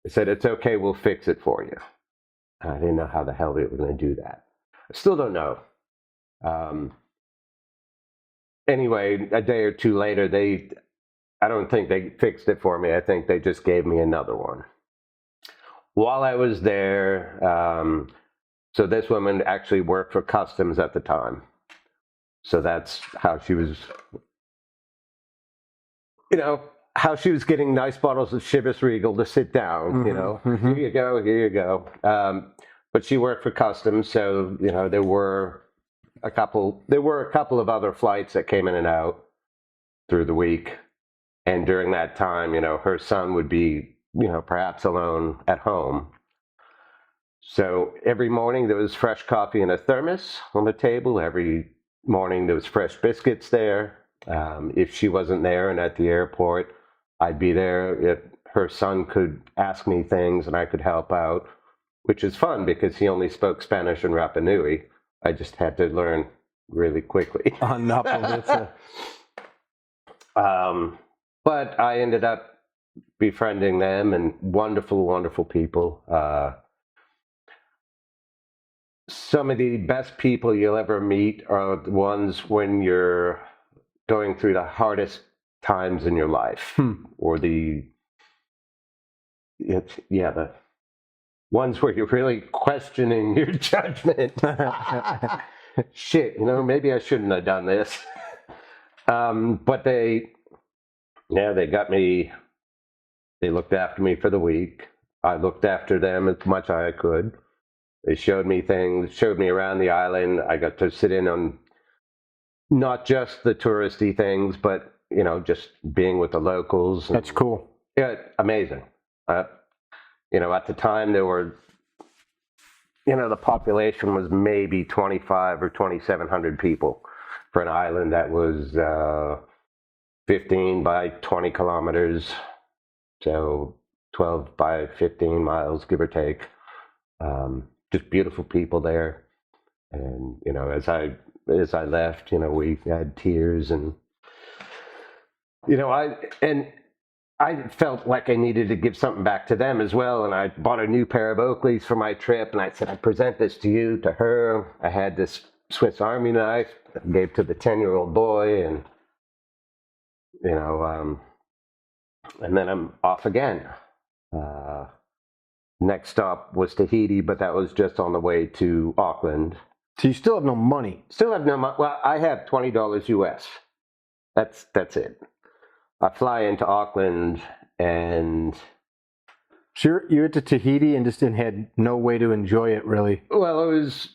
They said, "It's okay. We'll fix it for you." I didn't know how the hell they were going to do that. I still don't know. Anyway, a day or two later, I don't think they fixed it for me. I think they just gave me another one. While I was there, so this woman actually worked for customs at the time. So that's how she was, how she was getting nice bottles of Chivas Regal to sit down, Mhm. Here you go. But she worked for customs, so, there were a couple of other flights that came in and out through the week. And during that time, her son would be, perhaps alone at home. So every morning there was fresh coffee in a thermos on the table. Every morning there was fresh biscuits there. If she wasn't there and at the airport, I'd be there. If her son could ask me things and I could help out, which is fun because he only spoke Spanish and Rapa Nui. I just had to learn really quickly. Enough of it. But I ended up befriending them, and wonderful, wonderful people. Some of the best people you'll ever meet are the ones when you're going through the hardest times in your life, or the ones where you're really questioning your judgment. Shit, maybe I shouldn't have done this. But they got me. They looked after me for the week. I looked after them as much as I could. They showed me things, showed me around the island. I got to sit in on not just the touristy things, but, just being with the locals. That's cool. Yeah, amazing. At the time there were, the population was maybe 25 or 2,700 people for an island that was 15 by 20 kilometers. So 12 by 15 miles, give or take. Just beautiful people there. And, as I left, we had tears, and, I felt like I needed to give something back to them as well. And I bought a new pair of Oakleys for my trip, and I said, I present this to you, to her. I had this Swiss Army knife I gave to the 10-year-old boy, and, and then I'm off again. Next stop was Tahiti, but that was just on the way to Auckland. So you still have no money. Still have no money. Well, I have $20 US. That's it. I fly into Auckland, and So you went to Tahiti and just had no way to enjoy it, really. Well, it was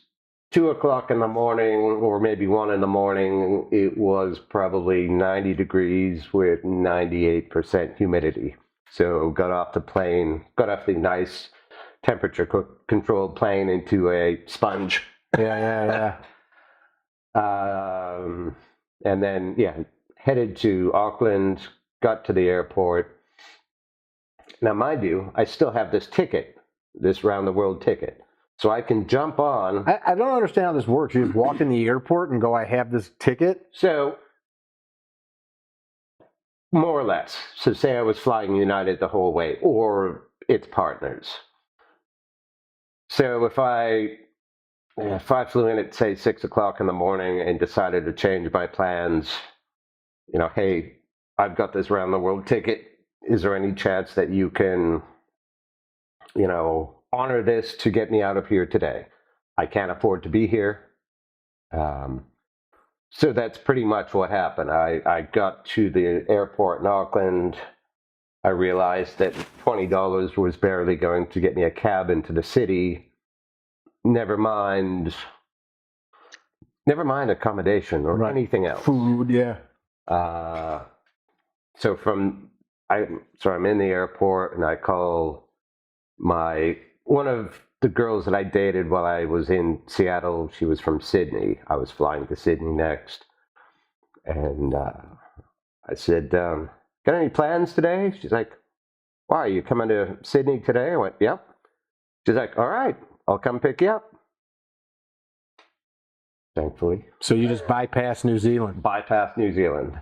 2:00 in the morning, or maybe 1 in the morning. It was probably 90 degrees with 98% humidity. So got off the nice temperature controlled plane into a sponge. Yeah. And then, headed to Auckland, got to the airport. Now, mind you, I still have this ticket, this round the world ticket. So I can jump on. I don't understand how this works. You just walk in the airport and go, I have this ticket? So, more or less. So say I was flying United the whole way, or its partners. So if I flew in at, say, 6:00 in the morning and decided to change my plans, hey, I've got this round the world ticket. Is there any chance that you can, honor this to get me out of here today? I can't afford to be here. So that's pretty much what happened. I got to the airport in Auckland. I realized that $20 was barely going to get me a cab into the city. Never mind accommodation or anything else. Food, yeah. So I'm in the airport and I call one of the girls that I dated while I was in Seattle. She was from Sidney. I was flying to Sidney next. And I said, got any plans today? She's like, why, are you coming to Sidney today? I went, yep. She's like, all right, I'll come pick you up. Thankfully. So you just bypassed New Zealand. Bypassed New Zealand.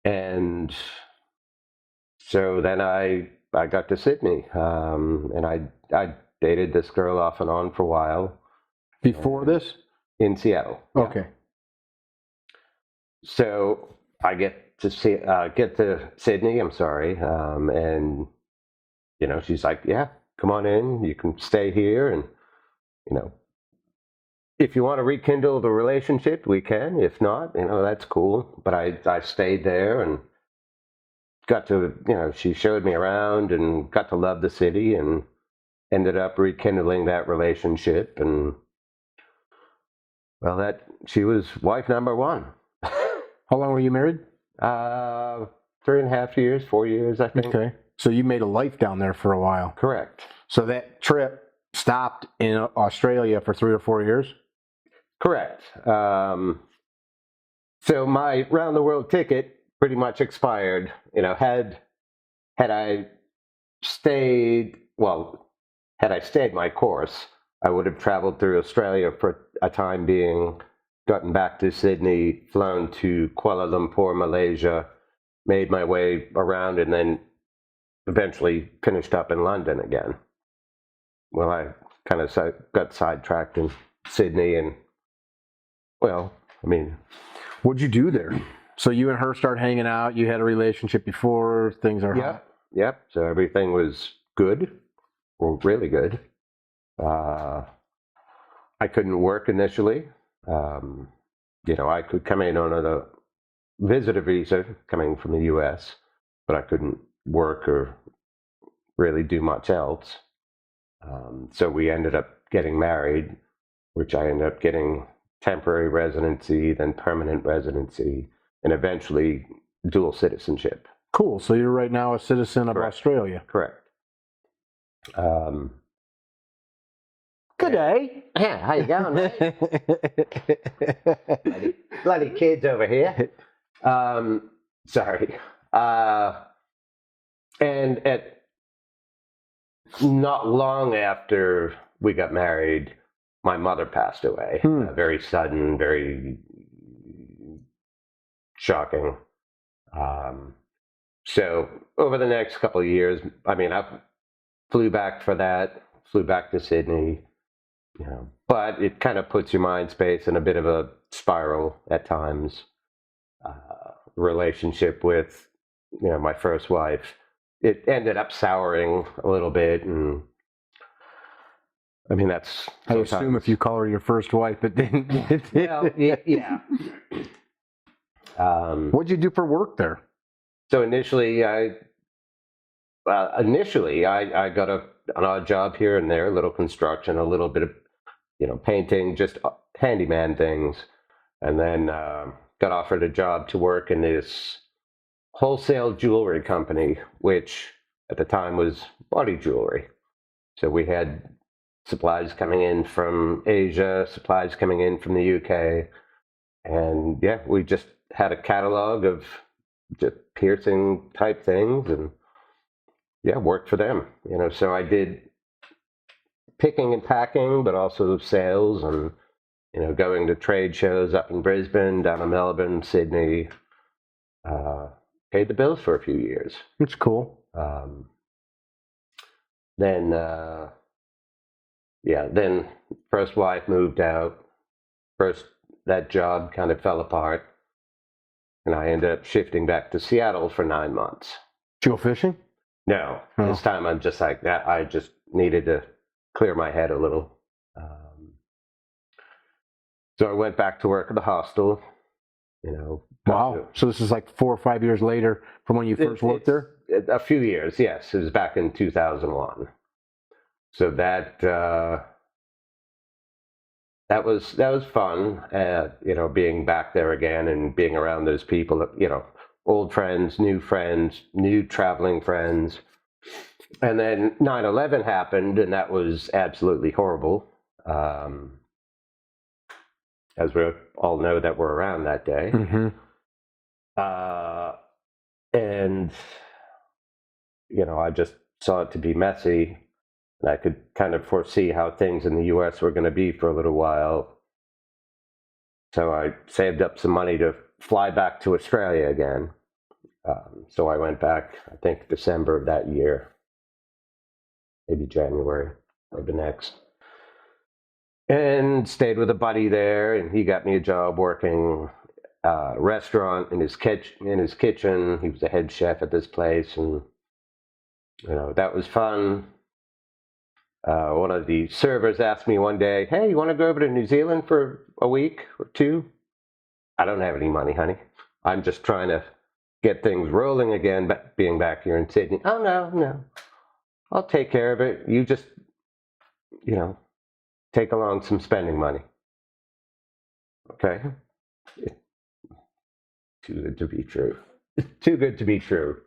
And so then I got to Sidney. And I dated this girl off and on for a while. Before this? In Seattle. Yeah. Okay. So I get to Sidney, and she's like, yeah, come on in, you can stay here, and if you want to rekindle the relationship, we can. If not, that's cool. But I stayed there and got to, she showed me around and got to love the city and ended up rekindling that relationship. And well, she was wife number one. How long were you married? 3.5 years, 4 years, I think. Okay. So you made a life down there for a while. Correct. So that trip stopped in Australia for 3 or 4 years? Correct. So my round the world ticket pretty much expired. Had I stayed my course, I would have traveled through Australia for a time being, gotten back to Sydney, flown to Kuala Lumpur, Malaysia, made my way around, and then eventually finished up in London again. Well, I kind of got sidetracked in Sydney, and what'd you do there? So you and her start hanging out. You had a relationship before. Things are hot. Yep. So everything was good, or really good. I couldn't work initially. I could come in on a visitor visa coming from the U.S., but I couldn't work or really do much else. So we ended up getting married, which I ended up getting temporary residency, then permanent residency, and eventually dual citizenship. Cool. So you're right now a citizen of Australia. Correct. Good day. Yeah, how you going, mate? bloody kids over here. Sorry. And at not long after we got married, my mother passed away. Very sudden, very shocking. So over the next couple of years, I flew back for that, flew back to Sydney, but it kind of puts your mind space in a bit of a spiral at times. Relationship with, my first wife, it ended up souring a little bit, and that's. I assume if you call her your first wife, it didn't. Well, yeah. What'd you do for work there? So initially, I got an odd job here and there, a little construction, a little bit of, painting, just handyman things, and then got offered a job to work in this wholesale jewelry company, which at the time was body jewelry. So we had supplies coming in from Asia, supplies coming in from the UK, and we just had a catalog of just piercing type things, and worked for them. So I did picking and packing, but also sales, and going to trade shows up in Brisbane, down in Melbourne, Sydney. Paid the bills for a few years. It's cool. Then first wife moved out. That job kind of fell apart, and I ended up shifting back to Seattle for 9 months. Did you go fishing? No, This time I'm just like that. I just needed to clear my head a little. So I went back to work at the hostel. Wow. So this is like 4 or 5 years later from when you first worked there? A few years, yes. It was back in 2001. So that was fun, being back there again and being around those people, old friends, new traveling friends. And then 9/11 happened, and that was absolutely horrible. As we all know that were around that day. Mm-hmm. And, I just saw it to be messy. And I could kind of foresee how things in the U.S. were going to be for a little while. So I saved up some money to fly back to Australia again. So I went back, I think, December of that year, maybe January or the next. And stayed with a buddy there, and he got me a job working restaurant in his kitchen. He was a head chef at this place, and that was fun. One of the servers asked me one day, "Hey, you want to go over to New Zealand for a week or two?" I don't have any money, honey. I'm just trying to get things rolling again, but being back here in Sydney. Oh, no. I'll take care of it. You just, take along some spending money. Okay? Too good to be true. Too good to be true.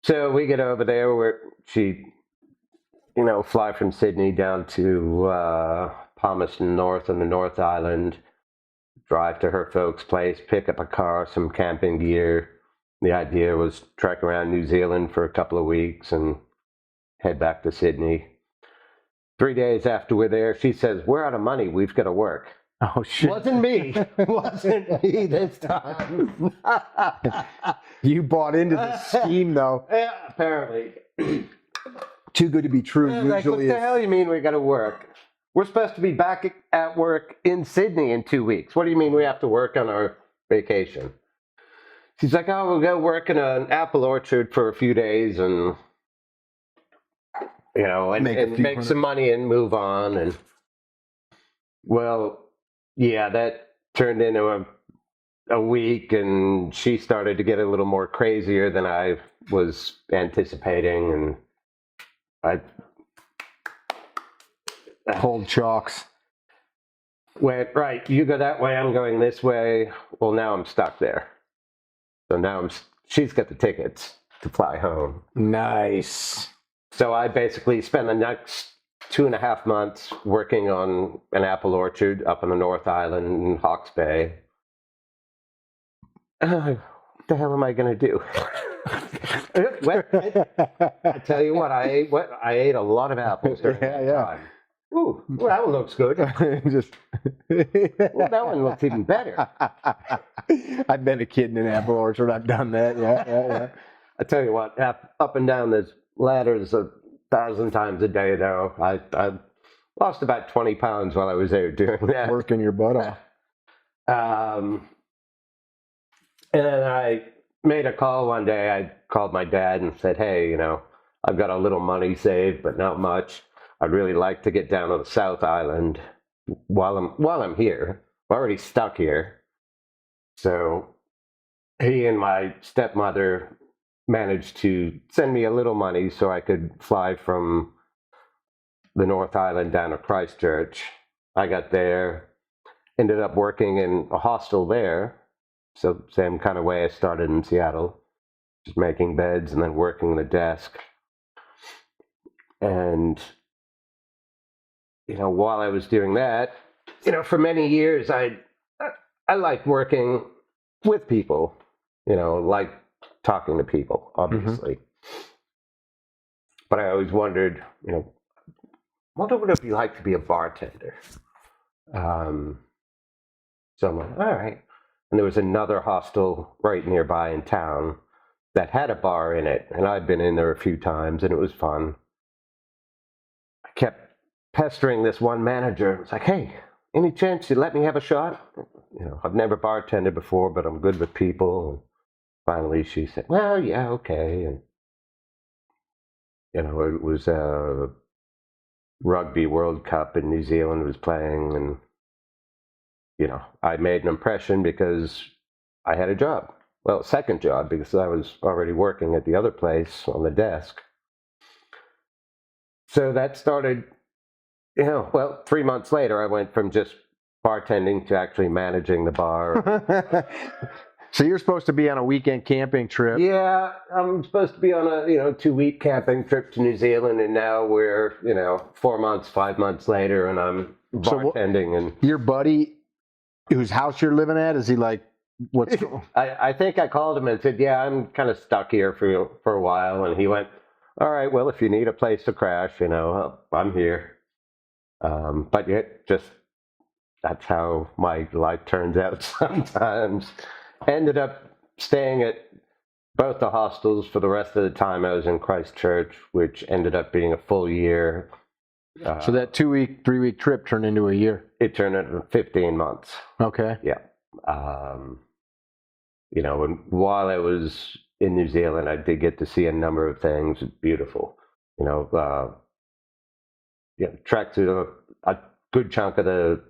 So we get over there where she, fly from Sydney down to Palmerston North on the North Island, drive to her folks' place, pick up a car, some camping gear. The idea was trek around New Zealand for a couple of weeks and head back to Sydney. 3 days after we're there, she says, "We're out of money. We've got to work." Oh, shit. Wasn't me. Wasn't me this time. You bought into the scheme, though. Yeah, apparently. Too good to be true. Like, what the hell you mean we got to work? We're supposed to be back at work in Sydney in 2 weeks. What do you mean we have to work on our vacation? She's like, "Oh, we'll go work in an apple orchard for a few days and, make some money and move on." And, well, yeah, that turned into a week, and she started to get a little more crazier than I was anticipating. And I Cold chalks. went, "Right, you go that way, I'm going this way." Well, now I'm stuck there. So now she's got the tickets to fly home. Nice. So I basically spent the next 2.5 months working on an apple orchard up on the North Island in Hawke's Bay. What the hell am I going to do? I tell you what, I ate a lot of apples during that time. Ooh, well, that one looks good. Well, that one looks even better. I've been a kid in an apple orchard. I've done that. Yeah. I tell you what, up and down those ladders 1,000 times a day, though. I lost about 20 pounds while I was there doing that. Working your butt off. And then I made a call one day. I called my dad and said, "Hey, I've got a little money saved, but not much. I'd really like to get down to the South Island while I'm here. I'm already stuck here." So he and my stepmother managed to send me a little money so I could fly from the North Island down to Christchurch. I got there, ended up working in a hostel there. So same kind of way I started in Seattle, just making beds and then working the desk. And, while I was doing that, for many years, I liked working with people, like talking to people, obviously. Mm-hmm. But I always wondered, what would it be like to be a bartender? So I'm like, all right. And there was another hostel right nearby in town that had a bar in it. And I'd been in there a few times, and it was fun. I kept pestering this one manager. It's like, "Hey, any chance you let me have a shot? I've never bartended before, but I'm good with people." And finally she said, "Well, yeah, okay." And, it was a Rugby World Cup in New Zealand was playing, and I made an impression because I had a job. Well, second job, because I was already working at the other place on the desk. So that started, 3 months later, I went from just bartending to actually managing the bar. So you're supposed to be on a weekend camping trip. Yeah, I'm supposed to be on a 2-week camping trip to New Zealand, and now we're 4 months, 5 months later, and I'm bartending. And your buddy, whose house you're living at, is he like, what's? I think I called him and said, yeah, I'm kind of stuck here for a while, and he went, all right, well, if you need a place to crash, I'm here. But yet, just that's how my life turns out sometimes. Ended up staying at both the hostels for the rest of the time I was in Christchurch, which ended up being a full year. So that 2-week, 3-week trip turned into a year. It turned into 15 months. Okay. Yeah. And while I was in New Zealand, I did get to see a number of things. Beautiful. Trekked through a good chunk of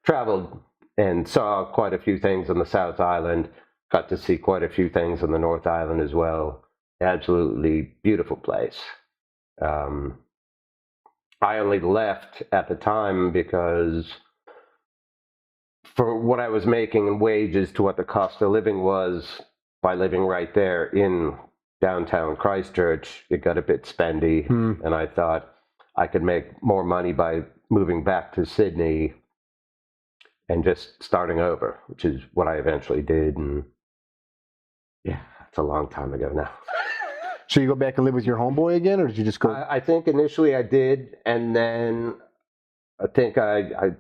traveled and saw quite a few things on the South Island. Got to see quite a few things on the North Island as well. Absolutely beautiful place. I only left at the time because for what I was making in wages to what the cost of living was by living right there in downtown Christchurch, it got a bit spendy. And I thought I could make more money by moving back to Sidney and just starting over, which is what I eventually did. And yeah, it's a long time ago now. So you go back and live with your homeboy again, or did you just go? I think initially I did, and then I think I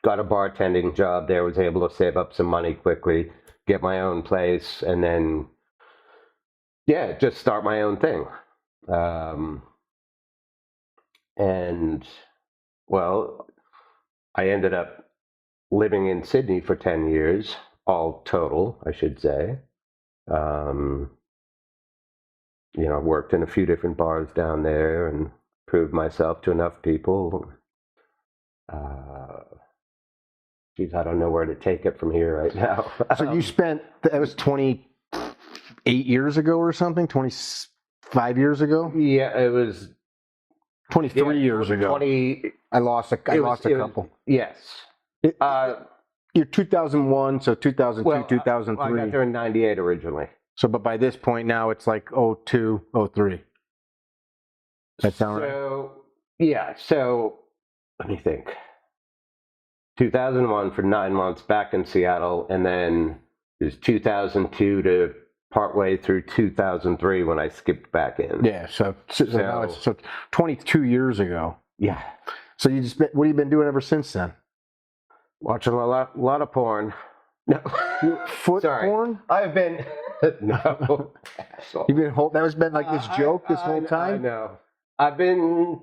got a bartending job there, was able to save up some money quickly, get my own place, and then, just start my own thing. And, well, I ended up living in Sidney for 10 years, all total, I should say. Worked in a few different bars down there and proved myself to enough people. Geez, I don't know where to take it from here right now. So you spent, that was 28 years ago or something? 25 years ago? Yeah, it was 23 years ago. 20. I lost a couple. Yes. You're 2001, so 2002, 2003. I got there in 98 originally. So, but by this point now, it's like 02, 03. That sound right? So let me think. 2001 for 9 months back in Seattle, and then it was 2002 to partway through 2003 when I skipped back in. Yeah, so now it's 22 years ago. Yeah. So what have you been doing ever since then? Watching a lot of porn. No. Foot porn? I've been... No. You've been that has been like this joke this whole time? I know. I've been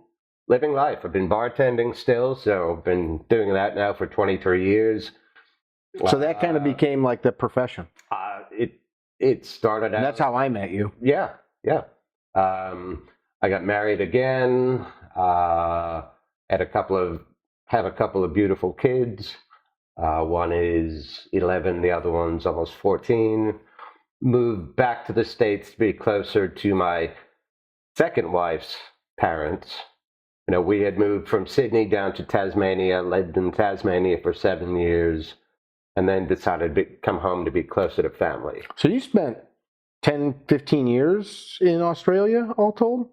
living life. I've been bartending still, so I've been doing that now for 23 years. So that kind of became like the profession. It started out... And that's how I met you. Yeah. I got married again. Have a couple of beautiful kids. One is 11, the other one's almost 14. Moved back to the States to be closer to my second wife's parents. We had moved from Sidney down to Tasmania, lived in Tasmania for 7 years, and then decided to come home to be closer to family. So you spent 10, 15 years in Australia, all told?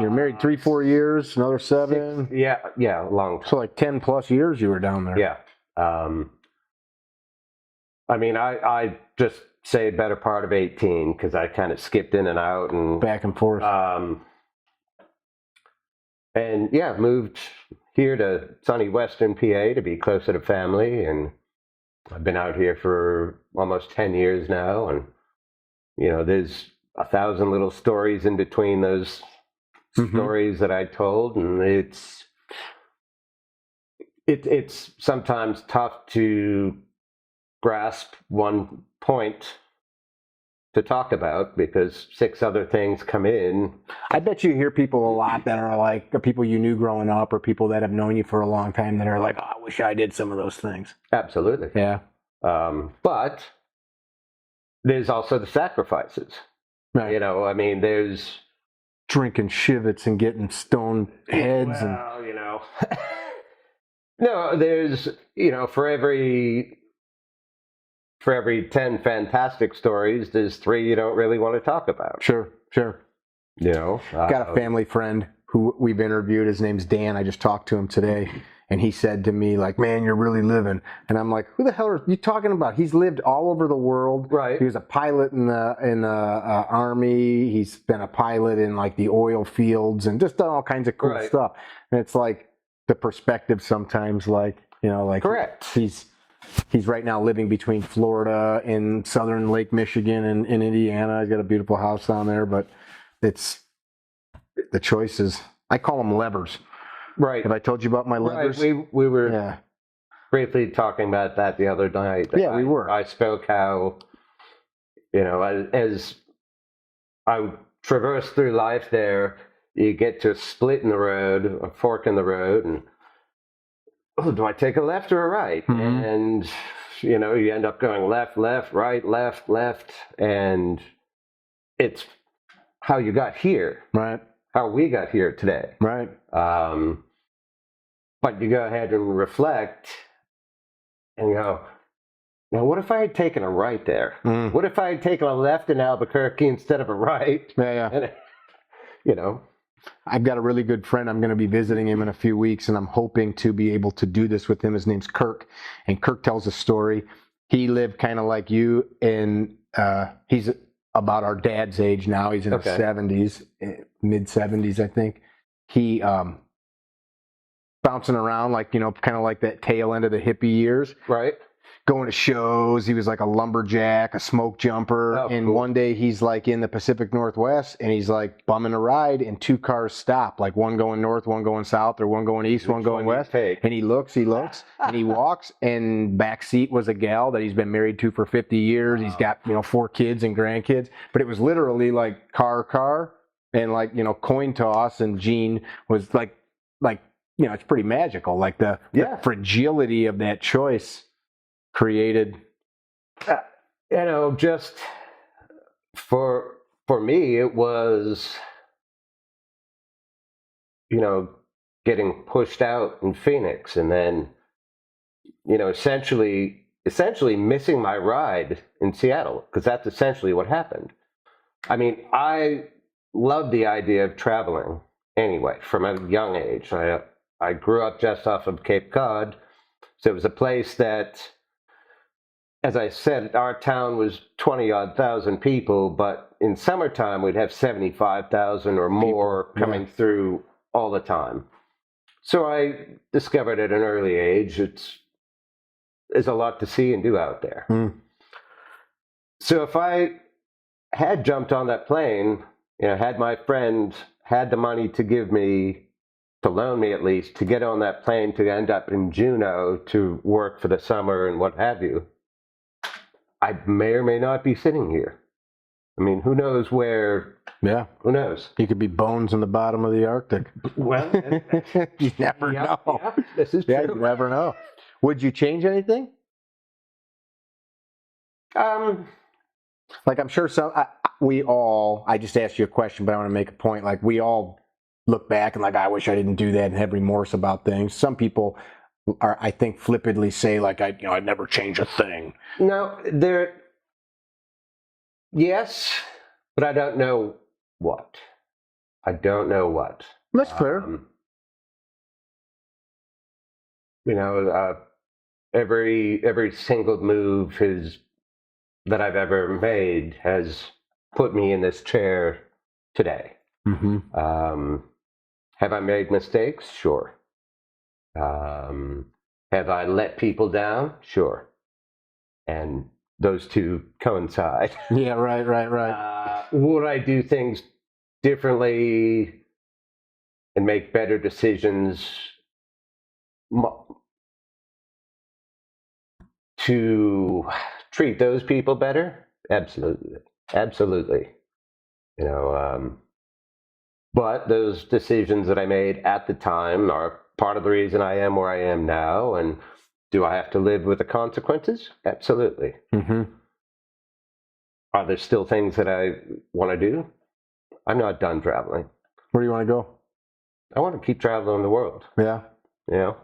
You're married 3-4 years, another 7. 6, yeah, long time. So like 10 plus years you were down there. Yeah. I just say a better part of 18 because I kind of skipped in and out and back and forth. Moved here to sunny Western PA to be closer to family, and I've been out here for almost 10 years now, and there's 1,000 little stories in between those stories that I told, and it's sometimes tough to grasp one point to talk about because 6 other things come in. I bet you hear people a lot that are like the people you knew growing up or people that have known you for a long time that are like, oh, I wish I did some of those things. Absolutely. Yeah. But there's also the sacrifices. Right. You know, I mean, there's drinking shivets and getting stoned heads. Well, you know. No, there's, you know, for every 10 fantastic stories, there's 3 you don't really want to talk about. Sure. You know, got a family friend who we've interviewed. His name's Dan. I just talked to him today, and he said to me, like, "Man, you're really living." And I'm like, "Who the hell are you talking about?" He's lived all over the world. Right. He was a pilot in the army. He's been a pilot in like the oil fields and just done all kinds of cool stuff. And it's like the perspective sometimes, like, you know, like correct. He's right now living between Florida and southern Lake Michigan and in Indiana. He's got a beautiful house down there, but it's the choices. I call them levers. Right. Have I told you about my levers? Right. We were briefly talking about that the other night. Yeah, we were. I spoke how, you know, as I traverse through life there, you get to a split in the road, a fork in the road, and do I take a left or a right? Mm-hmm. And, you know, you end up going left, right, left, and it's how you got here. Right. How we got here today. Right. But you go ahead and reflect and go, now what if I had taken a right there? What if I had taken a left in Albuquerque instead of a right? Yeah. And, you know. I've got a really good friend. I'm going to be visiting him in a few weeks, and I'm hoping to be able to do this with him. His name's Kirk, and Kirk tells a story. He lived kind of like you, and he's about our dad's age now. He's in his 70s, mid 70s, I think. He bouncing around like, you know, kind of like that tail end of the hippie years. Right. Going to shows. He was like a lumberjack, a smoke jumper. Oh, and cool. One day he's like in the Pacific Northwest, and he's like bumming a ride, and 2 cars stop, like one going north, one going south, or one going east, one going west. And he looks, and he walks, and back seat was a gal that he's been married to for 50 years. He's got, you know, 4 kids and grandkids, but it was literally like car, and like, you know, coin toss, and Gene was like, you know, it's pretty magical. Like the fragility of that choice created, you know, just for me, it was, you know, getting pushed out in Phoenix, and then, you know, essentially missing my ride in Seattle, because that's essentially what happened. I mean, I love the idea of traveling anyway from a young age. I grew up just off of Cape Cod, so it was a place that, as I said, our town was 20-odd thousand people, but in summertime we'd have 75,000 or more coming through all the time. So I discovered at an early age there's a lot to see and do out there. So if I had jumped on that plane, you know, had my friend had the money to give me, to loan me at least, to get on that plane to end up in Juneau to work for the summer and what have you, I may or may not be sitting here. I mean, who knows where? Yeah. Who knows? You could be bones in the bottom of the Arctic. Well, you never know. Yeah, this is true. Yeah, you never know. Would you change anything? Like, I'm sure I just asked you a question, but I want to make a point. Like, we all look back and like, I wish I didn't do that, and have remorse about things. Some people are, I think, flippantly say like, I'd never change a thing. No, yes, but I don't know what. That's fair. You know, every single move that I've ever made has put me in this chair today. Mm-hmm. Have I made mistakes? Sure. Have I let people down? Sure. And those two coincide. Yeah, right. Would I do things differently and make better decisions to treat those people better? Absolutely. Absolutely. But those decisions that I made at the time are part of the reason I am where I am now. And do I have to live with the consequences? Absolutely. Mm-hmm. Are there still things that I want to do? I'm not done traveling. Where do you want to go? I want to keep traveling the world. Yeah.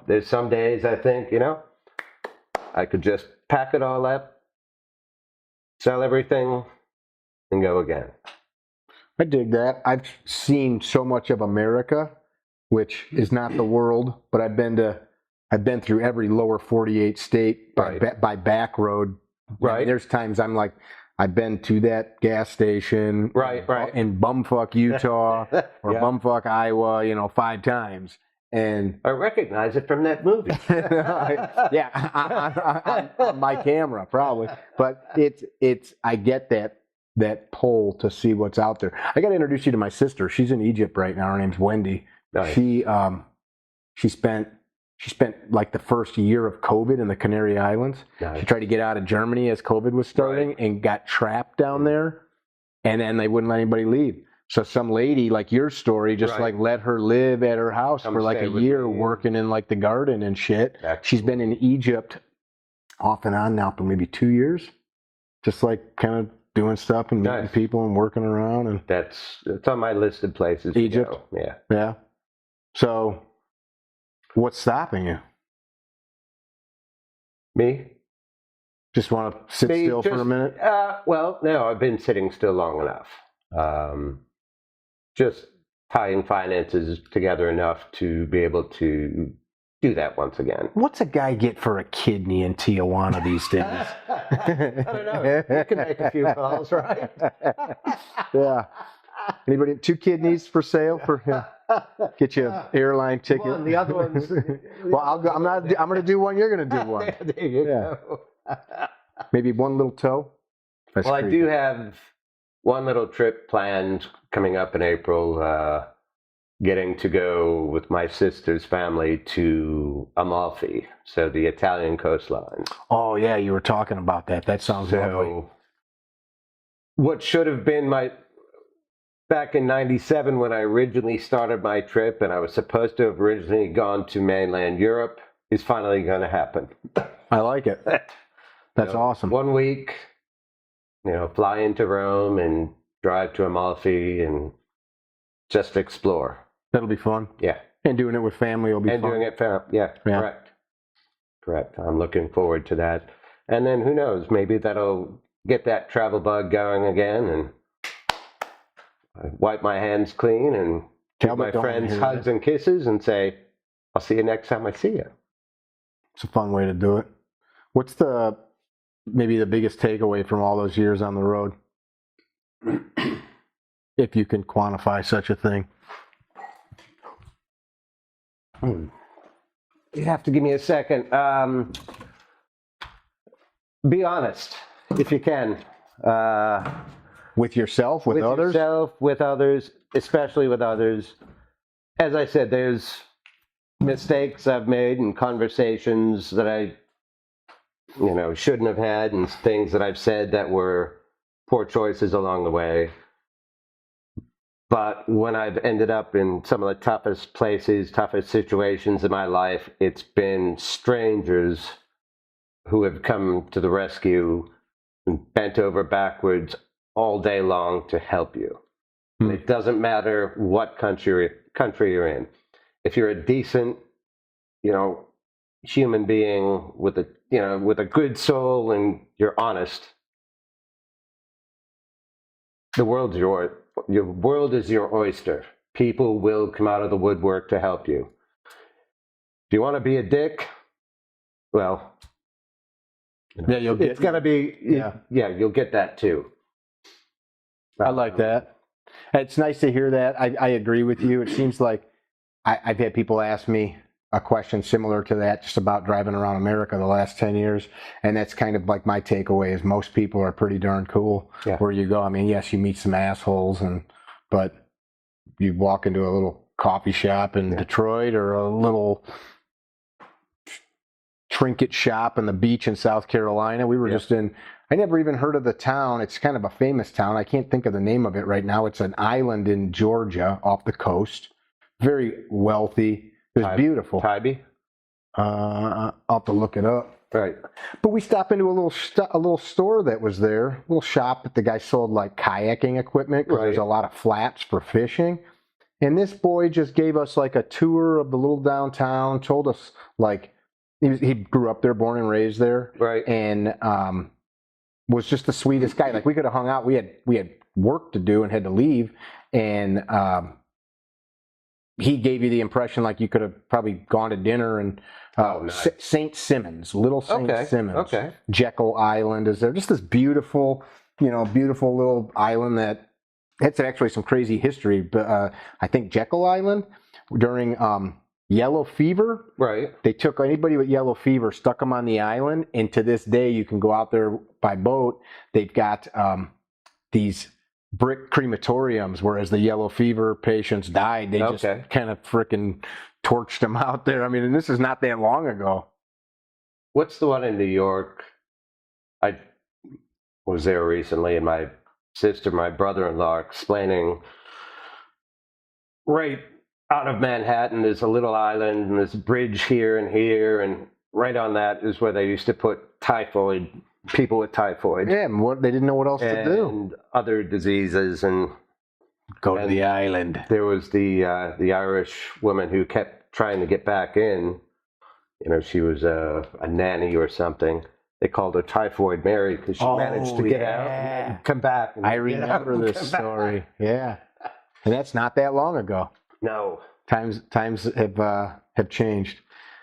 There's some days I think, I could just pack it all up, sell everything, and go again. I dig that. I've seen so much of America, which is not the world, but I've been through every lower 48 state by back road. Right. There's times I'm like, I've been to that gas station in bumfuck Utah or bumfuck Iowa, 5 times. And I recognize it from that movie. on my camera probably. But I get that pull to see what's out there. I got to introduce you to my sister. She's in Egypt right now. Her name's Wendy. Nice. She spent like the first year of COVID in the Canary Islands. Nice. She tried to get out of Germany as COVID was starting and got trapped down there, and then they wouldn't let anybody leave. So some lady, like your story, just like let her live at her house for like a year, working in like the garden and shit. Excellent. She's been in Egypt off and on now for maybe 2 years, just like kind of doing stuff and meeting people and working around. And that's on my list of places. Egypt. To go. Yeah. So what's stopping you? Me? Just want to sit still for a minute? Well, no, I've been sitting still long enough. Just tying finances together enough to be able to do that once again. What's a guy get for a kidney in Tijuana these days? I don't know. You can make a few calls, right? Yeah. Anybody 2 kidneys for sale get you an airline ticket? One, the other one's. Well, I'm going to do one. You're going to do one. There you go. Maybe one little toe. That's well, creepy. I do have one little trip planned coming up in April. Getting to go with my sister's family to Amalfi, so the Italian coastline. Oh yeah, you were talking about that. That sounds lovely. What should have been back in '97 when I originally started my trip, and I was supposed to have originally gone to mainland Europe, is finally going to happen. I like it. That's awesome. 1 week, fly into Rome and drive to Amalfi and just explore. That'll be fun. Yeah. And doing it with family will be fun. And doing it fair. Yeah, correct. I'm looking forward to that. And then who knows, maybe that'll get that travel bug going again, and I wipe my hands clean and give my friends hugs and kisses and say, I'll see you next time I see you. It's a fun way to do it. What's maybe the biggest takeaway from all those years on the road? If you can quantify such a thing. You have to give me a second. Be honest, if you can. With yourself, with others? With yourself, with others, especially with others. As I said, there's mistakes I've made and conversations that I, shouldn't have had, and things that I've said that were poor choices along the way. But when I've ended up in some of the toughest places, toughest situations in my life, it's been strangers who have come to the rescue and bent over backwards all day long to help you. It doesn't matter what country you're in. If you're a decent, human being with a good soul and you're honest, the world's yours. Your world is your oyster. People will come out of the woodwork to help you. If you want to be a dick, well, it's going to be, you'll get that too. I like that. It's nice to hear that. I agree with you. It seems like I've had people ask me a question similar to that, just about driving around America the last 10 years. And that's kind of like my takeaway is most people are pretty darn cool where you go. I mean, yes, you meet some assholes, but you walk into a little coffee shop in Detroit or a little trinket shop on the beach in South Carolina. We were just in, I never even heard of the town. It's kind of a famous town. I can't think of the name of it right now. It's an island in Georgia off the coast. Very wealthy. It was beautiful. Tybee? I'll have to look it up. Right. But we stopped into a little store that was there, a little shop that the guy sold like kayaking equipment because there's a lot of flats for fishing. And this boy just gave us like a tour of the little downtown, told us like he grew up there, born and raised there. Right. And was just the sweetest guy. Like we could have hung out. We had work to do and had to leave. And he gave you the impression like you could have probably gone to dinner and nice. St. Simmons, Little St. Simmons. Okay. Jekyll Island is there. Just this beautiful, beautiful little island that it's actually some crazy history. But I think Jekyll Island during yellow fever, right? They took anybody with yellow fever, stuck them on the island, and to this day you can go out there by boat. They've got these brick crematoriums, whereas the yellow fever patients died. They just kind of freaking torched them out there. I mean, and this is not that long ago. What's the one in New York? I was there recently, and my brother-in-law, explaining right out of Manhattan, there's a little island, and there's a bridge here, and right on that is where they used to put people with typhoid. Yeah, they didn't know what else to do. And other diseases, and go to the island. There was the Irish woman who kept trying to get back in. She was a nanny or something. They called her Typhoid Mary because she managed to get out and come back. I remember this story. Yeah, and that's not that long ago. No, times have changed.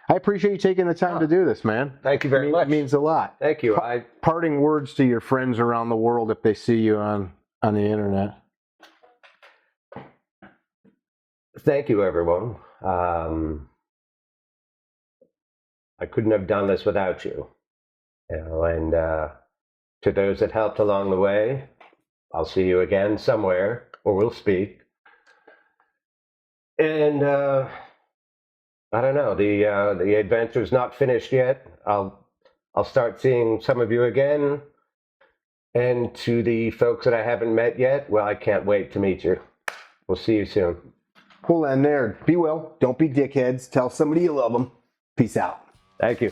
I appreciate you taking the time to do this, man. Thank you very much. It means a lot. Thank you. Parting words to your friends around the world if they see you on the internet. Thank you, everyone. I couldn't have done this without you. And to those that helped along the way, I'll see you again somewhere, or we'll speak. And I don't know, the adventure's not finished yet. I'll start seeing some of you again. And to the folks that I haven't met yet, well, I can't wait to meet you. We'll see you soon. We'll end there. Be well. Don't be dickheads. Tell somebody you love them. Peace out. Thank you.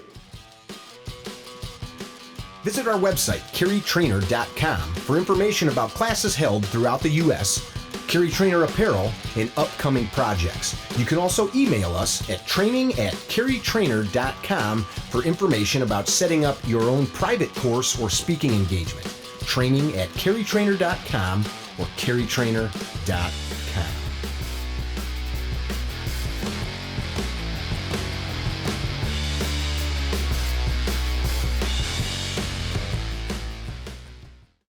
Visit our website, carrytrainer.com, for information about classes held throughout the U.S., Carry Trainer apparel, and upcoming projects. You can also email us at training@carrytrainer.com for information about setting up your own private course or speaking engagement. Training@carrytrainer.com or carrytrainer.com.